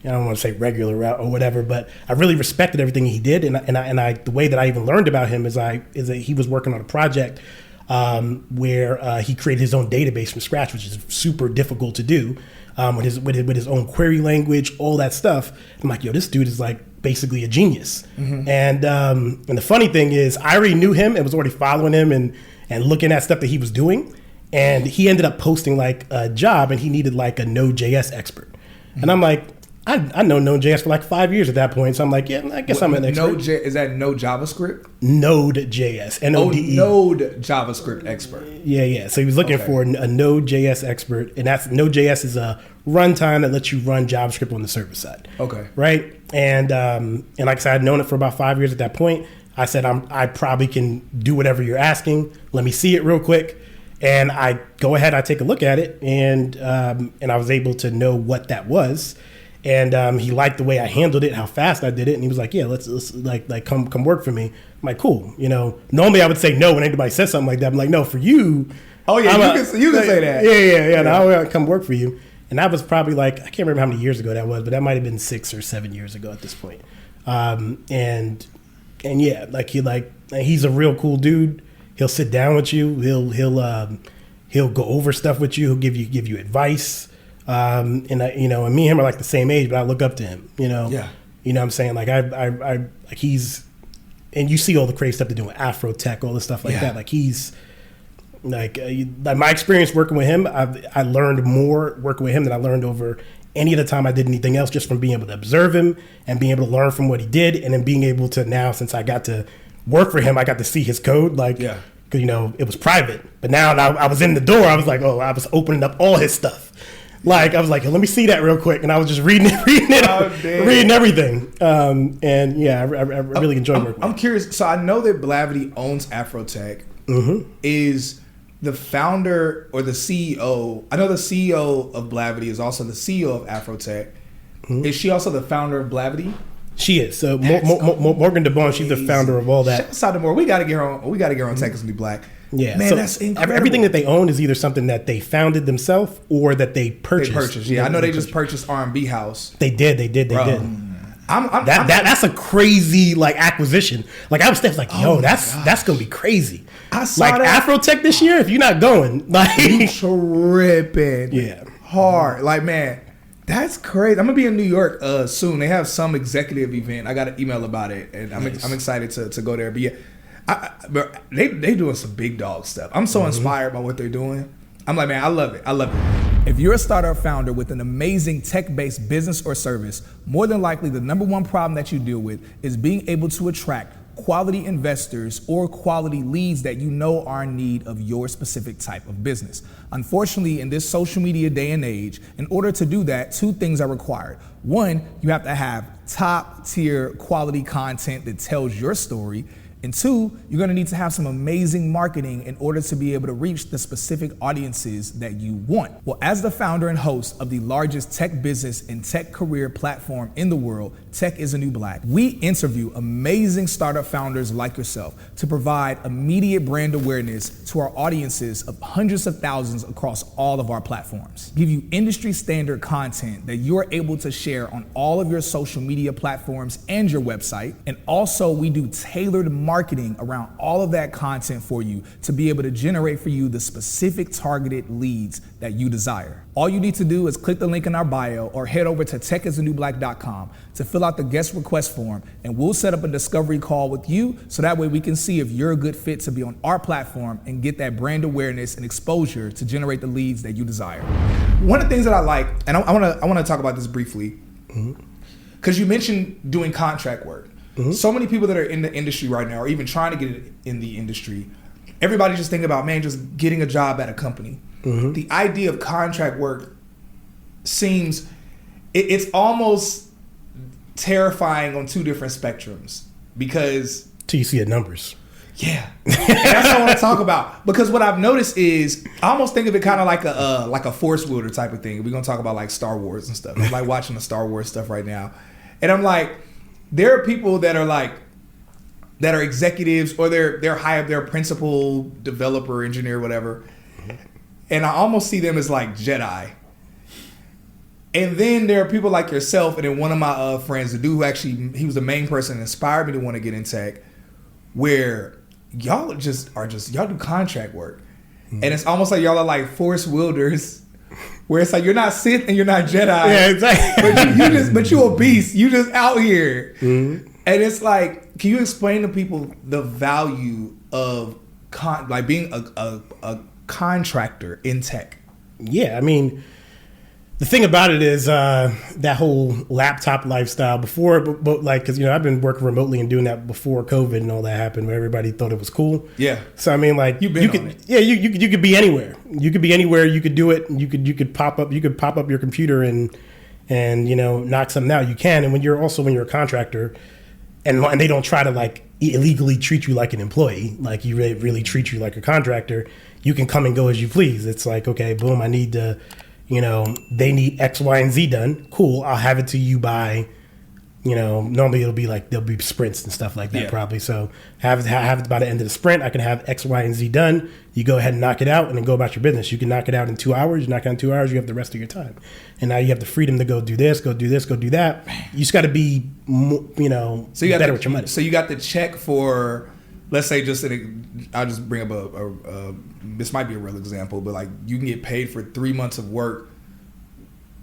I don't want to say regular route or whatever, but I really respected everything he did. And I the way that I even learned about him is that he was working on a project where he created his own database from scratch, which is super difficult to do. With his own query language, all that stuff. I'm like, yo, this dude is basically a genius. Mm-hmm. And the funny thing is, I already knew him and was already following him and looking at stuff that he was doing. And he ended up posting a job, and he needed a Node.js expert. Mm-hmm. And I'm like, I know Node.js for 5 years at that point. So I'm like, yeah, I guess I'm an expert. Is that Node JavaScript? Node.js. N-O-D-E. Node JavaScript expert. Yeah. So he was looking for a Node.js expert. And that's Node.js is a runtime that lets you run JavaScript on the server side. Okay. Right? And like I said, I'd known it for about 5 years at that point. I said, I probably can do whatever you're asking. Let me see it real quick. And I go ahead, I take a look at it, and I was able to know what that was. And he liked the way I handled it, how fast I did it, and he was like, "Yeah, let's like come work for me." I'm like, "Cool." You know, normally I would say no when anybody says something like that. I'm like, "No, for you." Oh yeah, you can say that. Yeah. No, I'll come work for you. And that was probably like, I can't remember how many years ago that was, but that might have been 6 or 7 years ago at this point. And yeah, he's a real cool dude. He'll sit down with you. He'll go over stuff with you. He'll give you advice. And me and him are like the same age, but I look up to him. Yeah. You know what I'm saying? Like I like he's, and you see all the crazy stuff they're doing, Afro tech, all this stuff like that. Like he's like my experience working with him. I learned more working with him than I learned over any of the time I did anything else, just from being able to observe him and being able to learn from what he did, and then being able to now, since I got to work for him, I got to see his code. Like, because it was private, but now I was in the door. I was like, I was opening up all his stuff. Like I was like, let me see that real quick, and I was just reading everything. And yeah, I really enjoyed working with him. I'm curious. So I know that Blavity owns Afrotech. Is the founder or the CEO? I know the CEO of Blavity is also the CEO of Afrotech. Is she also the founder of Blavity? She is. So Morgan DeBon, she's the founder of all that. Shout out to Morgan. We got to get her on. We got to get her on Tech is the New Black. Yeah, man, so that's incredible. Everything that they own is either something that they founded themselves or that they purchased. Yeah, I know they just purchased R&B House. They did. Bro, That's a crazy like acquisition. Like I was like, yo, that's gonna be crazy. I saw like that. Afrotech this year. If you're not going, like you tripping, yeah, hard. Like man, that's crazy. I'm gonna be in New York soon. They have some executive event. I got an email about it, and I'm excited to go there. But yeah. They doing some big dog stuff. I'm so inspired by what they're doing. I'm like, man, I love it. If you're a startup founder with an amazing tech-based business or service, more than likely the number one problem that you deal with is being able to attract quality investors or quality leads that you know are in need of your specific type of business. Unfortunately, in this social media day and age, in order to do that, 2 things are required. 1, you have to have top-tier quality content that tells your story. And 2, you're gonna need to have some amazing marketing in order to be able to reach the specific audiences that you want. Well, as the founder and host of the largest tech business and tech career platform in the world, Tech is the New Black, we interview amazing startup founders like yourself to provide immediate brand awareness to our audiences of hundreds of thousands across all of our platforms. Give you industry standard content that you're able to share on all of your social media platforms and your website. And also we do tailored marketing around all of that content for you to be able to generate for you the specific targeted leads that you desire. All you need to do is click the link in our bio or head over to techisthenewblack.com to fill out the guest request form, and we'll set up a discovery call with you so that way we can see if you're a good fit to be on our platform and get that brand awareness and exposure to generate the leads that you desire. One of the things that I like, and I want to talk about this briefly, because you mentioned doing contract work. So many people that are in the industry right now, or even trying to get in the industry, everybody just thinking about, man, just getting a job at a company. The idea of contract work seems, it's almost terrifying on 2 different spectrums, because till you see the numbers. Yeah, that's what I want to talk about, because what I've noticed is I almost think of it kind of like a force wielder type of thing. We're gonna talk about like Star Wars and stuff. I'm like watching the Star Wars stuff right now, and I'm like, there are people that are executives, or they're high up, they're principal, developer, engineer, whatever. And I almost see them as like Jedi. And then there are people like yourself, and then one of my friends, the dude who actually, he was the main person that inspired me to want to get in tech, where y'all do contract work. And it's almost like y'all are like force wielders, where it's like you're not Sith and you're not Jedi. Yeah, exactly. But you a beast. You just out here. And it's like, can you explain to people the value of being a contractor in tech? Yeah, I mean, the thing about it is that whole laptop lifestyle before, but like, because I've been working remotely and doing that before COVID and all that happened, where everybody thought it was cool. Yeah. So I mean, like you could be anywhere. You could be anywhere. You could do it. You could pop up. You could pop up your computer and knock something out. You can. And when you're a contractor, and they don't try to like illegally treat you like an employee, like you really treat you like a contractor. You can come and go as you please. It's like, okay, boom, I need to, they need X, Y, and Z done. Cool, I'll have it to you by, normally it'll be like, there'll be sprints and stuff like that probably. So have it by the end of the sprint. I can have X, Y, and Z done. You go ahead and knock it out and then go about your business. You can knock it out in 2 hours. You knock it out in 2 hours, you have the rest of your time. And now you have the freedom to go do this, go do this, go do that. You just got to be, so you better with your money. So you got the check for, let's say I'll just bring up this might be a real example, but like you can get paid for 3 months of work,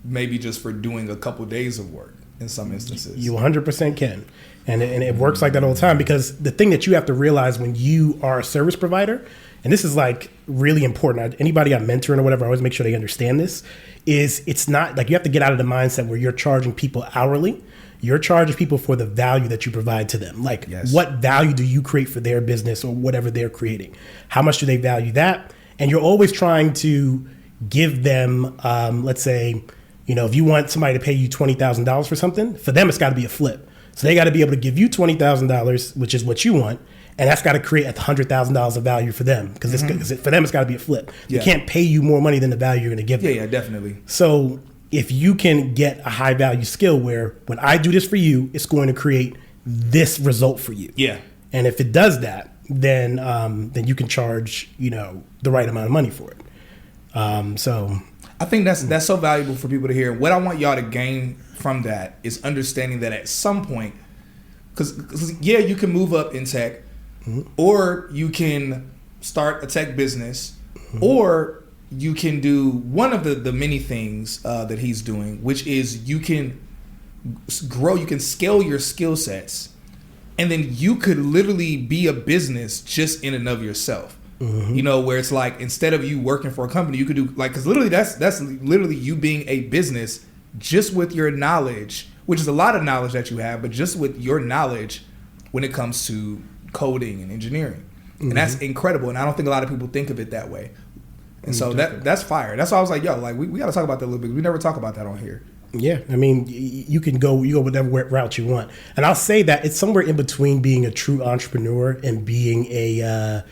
maybe just for doing a couple days of work in some instances. You 100% can. And it works like that all the time, because the thing that you have to realize when you are a service provider, and this is like really important, anybody I'm mentoring or whatever, I always make sure they understand this, is it's not like you have to get out of the mindset where you're charging people hourly. You're charging people for the value that you provide to them. Like, what value do you create for their business or whatever they're creating? How much do they value that? And you're always trying to give them, let's say, if you want somebody to pay you $20,000 for something, for them, it's got to be a flip. So they got to be able to give you $20,000, which is what you want. And that's got to create $100,000 of value for them, because for them, it's got to be a flip. You can't pay you more money than the value you're going to give them. Yeah, definitely. So if you can get a high value skill where when I do this for you, it's going to create this result for you. Yeah. And if it does that, then you can charge, the right amount of money for it. So I think that's so valuable for people to hear. What I want y'all to gain from that is understanding that at some point, because you can move up in tech, or you can start a tech business, or you can do one of the many things that he's doing, which is you can grow, you can scale your skill sets, and then you could literally be a business just in and of yourself. Where it's like, instead of you working for a company, you could do like, because literally that's literally you being a business just with your knowledge, which is a lot of knowledge that you have, but just with your knowledge when it comes to coding and engineering. And that's incredible. And I don't think a lot of people think of it that way. And so that's fire. That's why I was like, yo, like we got to talk about that a little bit. We never talk about that on here. Yeah, I mean, you go whatever route you want. And I'll say that it's somewhere in between being a true entrepreneur and being an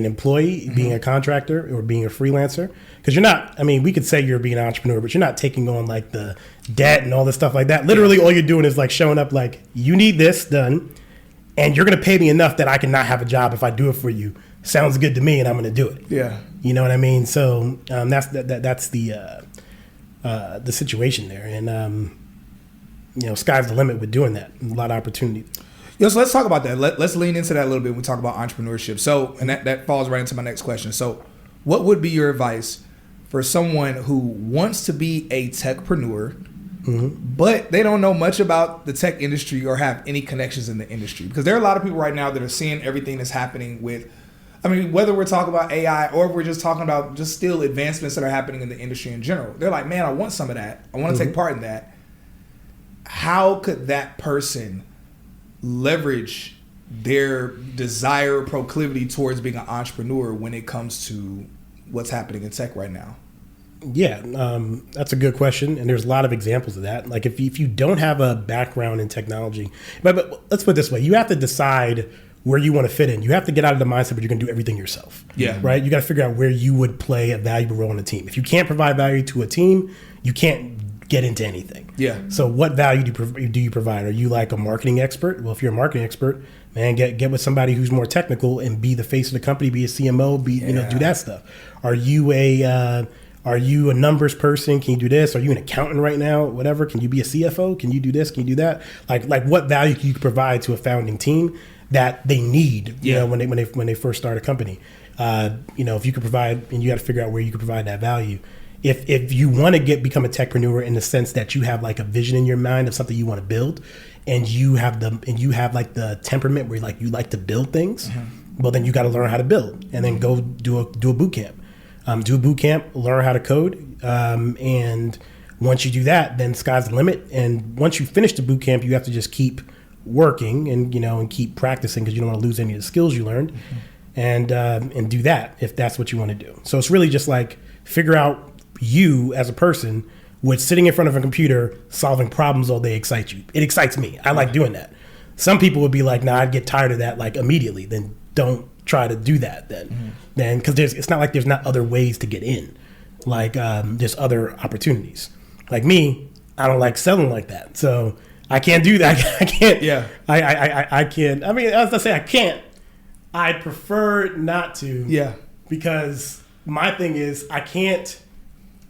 employee, being a contractor or being a freelancer. Because you're not, I mean, we could say you're being an entrepreneur, but you're not taking on like the debt and all this stuff like that. Literally all you're doing is like showing up like, you need this done and you're going to pay me enough that I can not have a job if I do it for you. Sounds good to me and I'm going to do it. Yeah. You know what I mean? So that's the situation there. And, sky's the limit with doing that. A lot of opportunity. So let's talk about that. Let's lean into that a little bit when we talk about entrepreneurship. So, and that falls right into my next question. So what would be your advice for someone who wants to be a techpreneur, but they don't know much about the tech industry or have any connections in the industry? Because there are a lot of people right now that are seeing everything that's happening with, I mean, whether we're talking about AI or if we're just talking about just still advancements that are happening in the industry in general. They're like, man, I want some of that. I want to take part in that. How could that person leverage their desire or proclivity towards being an entrepreneur when it comes to what's happening in tech right now? Yeah, that's a good question. And there's a lot of examples of that. Like if you don't have a background in technology, but let's put it this way, you have to decide where you want to fit in. You have to get out of the mindset that you're going to do everything yourself. Yeah. Right? You got to figure out where you would play a valuable role in a team. If you can't provide value to a team, you can't get into anything. Yeah. So what value do you provide? Are you like a marketing expert? Well, if you're a marketing expert, man, get with somebody who's more technical and be the face of the company, be a CMO, do that stuff. Are you a numbers person? Can you do this? Are you an accountant right now? Whatever. Can you be a CFO? Can you do this? Can you do that? Like what value can you provide to a founding team that they need, when they first start a company? If you could provide, and you got to figure out where you can provide that value. If you want to become a techpreneur in the sense that you have like a vision in your mind of something you want to build, and you have like the temperament where you like to build things, well then you got to learn how to build, and then go do a boot camp. Do a boot camp, learn how to code, and once you do that, then sky's the limit. And once you finish the boot camp, you have to just keep working and keep practicing, because you don't want to lose any of the skills you learned, and do that if that's what you want to do. So it's really just like figure out you as a person, would sitting in front of a computer solving problems all day excite you? It excites me. I like doing that. Some people would be like, nah, I'd get tired of that like immediately. Then don't try to do that then because it's not like there's not other ways to get in. Like there's other opportunities. Like me, I don't like selling like that. So I can't do that. I can't. Yeah. I can't. I mean, as I say, I can't. I'd prefer not to. Yeah. Because my thing is I can't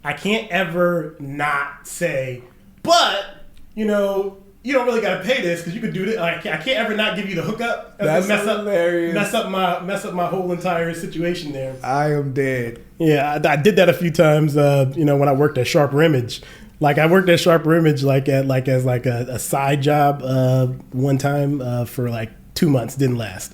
ever not say, but, you know, you don't really got to pay this because you could do this. I can't ever not give you the hookup. That's hilarious. Mess up my whole entire situation there. I am dead. Yeah, I did that a few times. You know, when I worked at Sharper Image, like I worked at Sharper Image as a side job one time for like 2 months. Didn't last.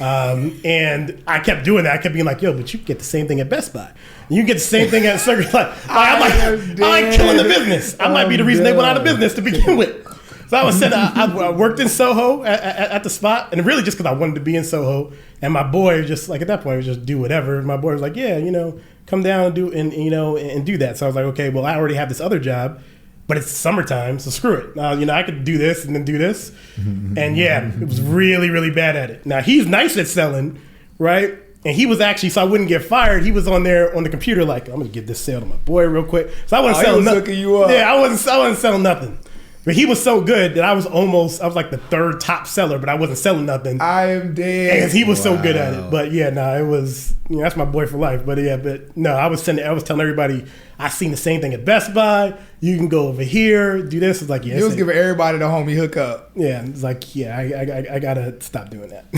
And I kept doing that. I kept being like, yo, but you get the same thing at Best Buy. You get the same thing at Circuit. I'm like killing the business. I might be the reason they went out of business to begin with. So I was saying I worked in Soho at the spot, and really just because I wanted to be in Soho. And my boy just like at that point was just do whatever. My boy was like, yeah, you know, come down and do and do that. So I was like, okay, well I already have this other job, but it's summertime, so screw it. You know, I could do this and then do this, and yeah, it was really really bad at it. Now he's nice at selling, right? And he was actually, so I wouldn't get fired. He was on there on the computer like, I'm gonna give this sale to my boy real quick. So I wasn't selling nothing. Hooking you up. Yeah, I wasn't selling nothing. But he was so good that I was like the third top seller, but I wasn't selling nothing. I am dead. Because he was so good at it. But yeah, it was, you know, that's my boy for life. But yeah, but no, I was telling everybody, I seen the same thing at Best Buy. You can go over here, do this. It's like, yeah. You was giving everybody the homie hookup. Yeah, it's like, yeah, I gotta stop doing that.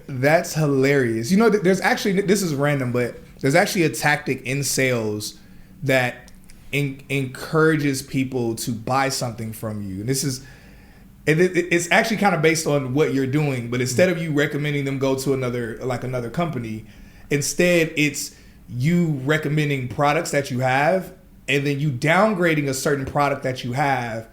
That's hilarious. You know, there's actually, this is random, but there's actually a tactic in sales that encourages people to buy something from you. And this is, it's actually kind of based on what you're doing, but instead of you recommending them go to another company, instead it's you recommending products that you have, and then you downgrading a certain product that you have,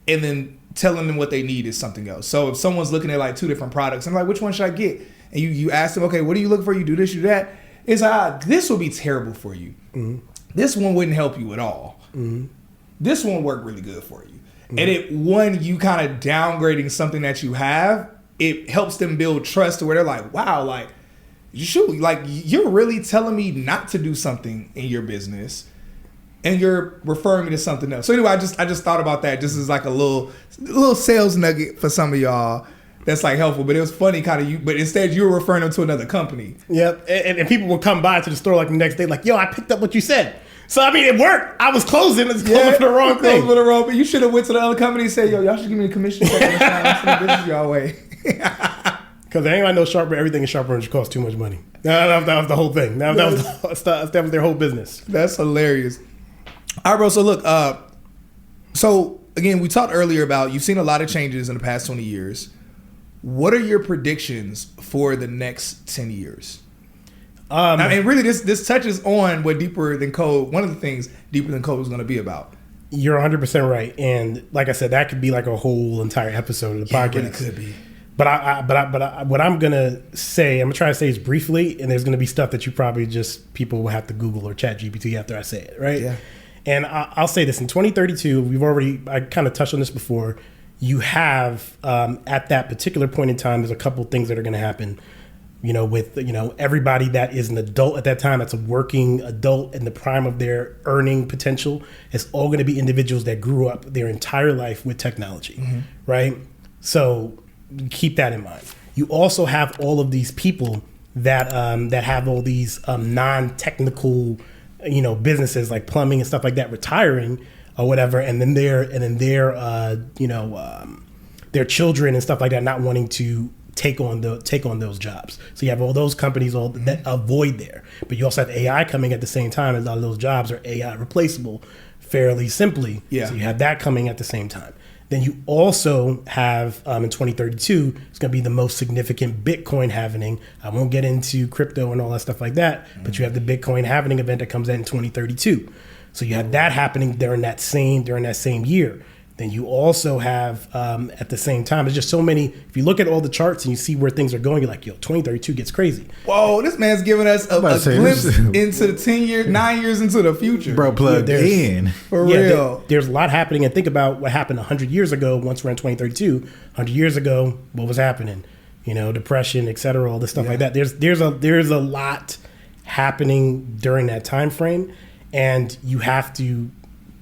and then telling them what they need is something else. So if someone's looking at like 2 different products, and like, which one should I get? And you ask them, okay, what are you looking for? You do this, you do that. It's like, this will be terrible for you. Mm-hmm. This one wouldn't help you at all. Mm-hmm. This one worked really good for you. Mm-hmm. And you kind of downgrading something that you have, it helps them build trust to where they're like, wow, like, shoot, like you're really telling me not to do something in your business, and you're referring me to something else. So anyway, I just thought about that just as like a little sales nugget for some of y'all. That's like helpful, but it was funny but instead you were referring them to another company. Yep, and people would come by to the store like the next day like, yo, I picked up what you said. So I mean, it worked. I was closing. It's closing for the wrong thing. But you should have went to the other company and said, yo, y'all should give me a commission check on the this is y'all way. Because anybody knows Sharper, everything in Sharper costs too much money. That was the whole thing. That was their whole business. That's hilarious. All right, bro. So look, so again, we talked earlier about you've seen a lot of changes in the past 20 years. What are your predictions for the next 10 years? I mean, really, this touches on what Deeper Than Code, one of the things Deeper Than Code is going to be about. You're 100% right. And like I said, that could be like a whole entire episode of the podcast. It really could be. But what I'm going to say, I'm going to try to say is briefly, and there's going to be stuff that you probably people will have to Google or chat GPT after I say it, right? Yeah. And I'll say this, in 2032, I kind of touched on this before, you have, at that particular point in time, there's a couple things that are going to happen, you know, with, you know, everybody that is an adult at that time, that's a working adult in the prime of their earning potential, it's all going to be individuals that grew up their entire life with technology, right? So keep that in mind. You also have all of these people that have all these non-technical, you know, businesses like plumbing and stuff like that retiring or whatever, and then their children and stuff like that not wanting to take on those jobs. So you have all those companies that avoid there, but you also have AI coming at the same time, and a lot of those jobs are AI replaceable fairly simply. Yeah. So you have that coming at the same time. Then you also have in 2032, it's going to be the most significant Bitcoin halvening. I won't get into crypto and all that stuff like that, but you have the Bitcoin halvening event that comes out in 2032. So you have that happening during that same year. then you also have, at the same time, it's just so many. If you look at all the charts and you see where things are going, you're like, yo, 2032 gets crazy. Whoa, this man's giving us a glimpse into the 10 years, 9 years into the future. Bro, plugged in. For real. There's a lot happening. And think about what happened 100 years ago once we're in 2032. 100 years ago, what was happening? You know, depression, et cetera, all this stuff like that. There's a lot happening during that time frame. And you have to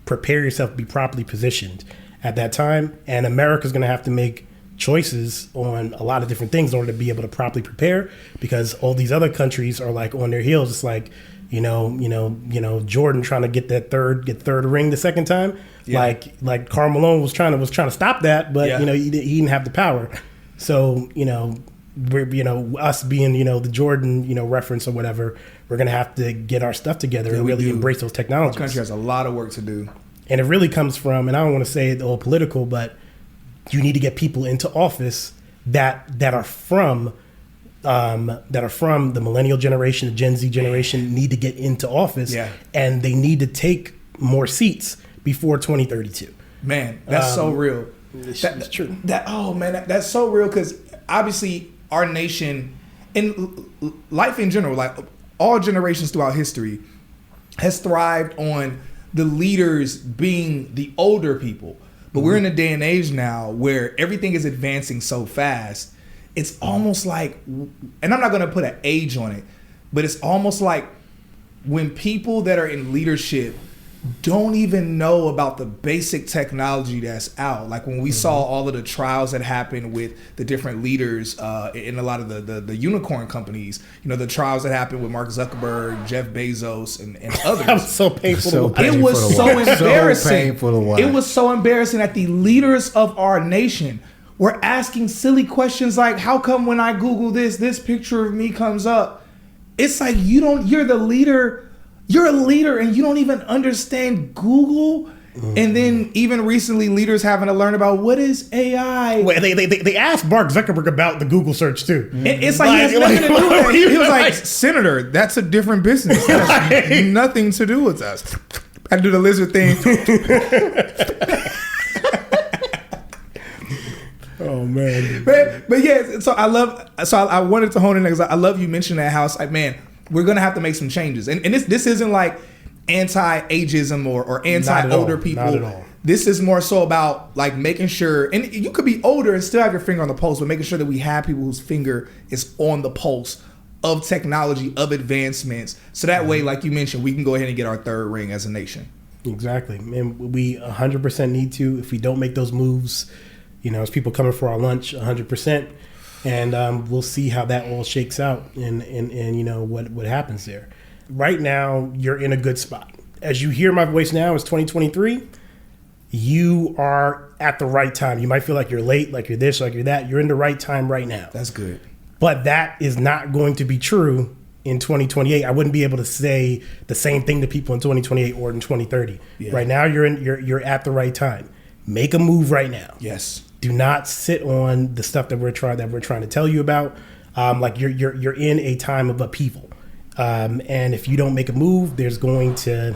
prepare yourself to be properly positioned at that time. And America's going to have to make choices on a lot of different things in order to be able to properly prepare, because all these other countries are like on their heels. It's like, Jordan trying to get third ring the second time. Yeah. Like Karl Malone was trying to stop that, but he didn't have the power. So, us being, the Jordan, reference or whatever, we're going to have to get our stuff together and really embrace those technologies. Our country has a lot of work to do. And it really comes from, and I don't want to say it all political, but you need to get people into office that are from the millennial generation, the Gen Z generation, need to get into office, and they need to take more seats before 2032. Man, that's so real. It's true. That's so real, because obviously our nation and life in general, like all generations throughout history, has thrived on the leaders being the older people. But we're in a day and age now where everything is advancing so fast. It's almost like, and I'm not going to put an age on it, but it's almost like when people that are in leadership don't even know about the basic technology that's out. Like when we saw all of the trials that happened with the different leaders in a lot of the unicorn companies, the trials that happened with Mark Zuckerberg, Jeff Bezos, and others. That was so painful. It was so embarrassing. So painful to watch. It was so embarrassing that the leaders of our nation were asking silly questions like, how come when I Google this picture of me comes up? It's like, you're the leader. You're a leader and you don't even understand Google. And then even recently, leaders having to learn about what is AI. Well, they asked Mark Zuckerberg about the Google search too. It's like he has nothing to do with it. He was like, Senator, that's a different business. That has nothing to do with us. I do the lizard thing. Oh man. But yeah, so I wanted to hone in because I love you mentioning that house. Like, man, we're gonna have to make some changes. And this isn't like anti-ageism or anti-older people. Not at all. This is more so about like making sure, and you could be older and still have your finger on the pulse, but making sure that we have people whose finger is on the pulse of technology, of advancements. So that way, like you mentioned, we can go ahead and get our third ring as a nation. Exactly. And we 100% need to. If we don't make those moves, as people coming for our lunch, 100%. And we'll see how that all shakes out and what happens there. Right now, you're in a good spot. As you hear my voice now, it's 2023. You are at the right time. You might feel like you're late, like you're this, like you're that. You're in the right time right now. That's good. But that is not going to be true in 2028. I wouldn't be able to say the same thing to people in 2028 or in 2030. Yeah. Right now, you're at the right time. Make a move right now. Yes. Do not sit on the stuff that we're trying to tell you about. Like you're in a time of upheaval, and if you don't make a move, there's going to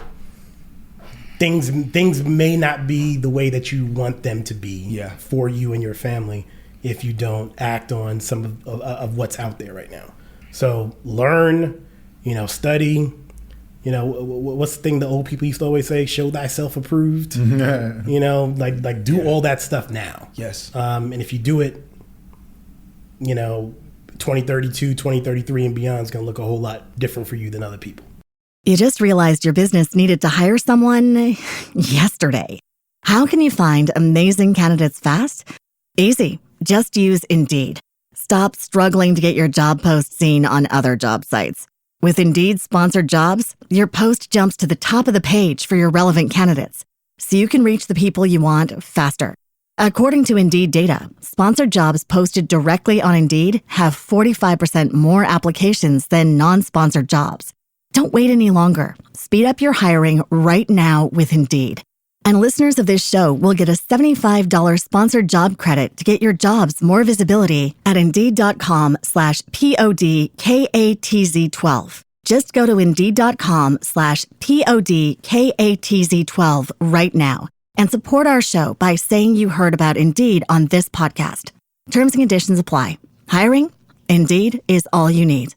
things may not be the way that you want them to be for you and your family if you don't act on some of what's out there right now. So learn, study. What's the thing the old people used to always say? Show thyself approved. Like do all that stuff now. Yes. And if you do it, 2032, 2033 and beyond is going to look a whole lot different for you than other people. You just realized your business needed to hire someone yesterday. How can you find amazing candidates fast? Easy. Just use Indeed. Stop struggling to get your job post seen on other job sites. With Indeed sponsored jobs, your post jumps to the top of the page for your relevant candidates, so you can reach the people you want faster. According to Indeed data, sponsored jobs posted directly on Indeed have 45% more applications than non-sponsored jobs. Don't wait any longer. Speed up your hiring right now with Indeed. And listeners of this show will get a $75 sponsored job credit to get your jobs more visibility at Indeed.com/PODKATZ12. Just go to Indeed.com/PODKATZ12 right now and support our show by saying you heard about Indeed on this podcast. Terms and conditions apply. Hiring? Indeed is all you need.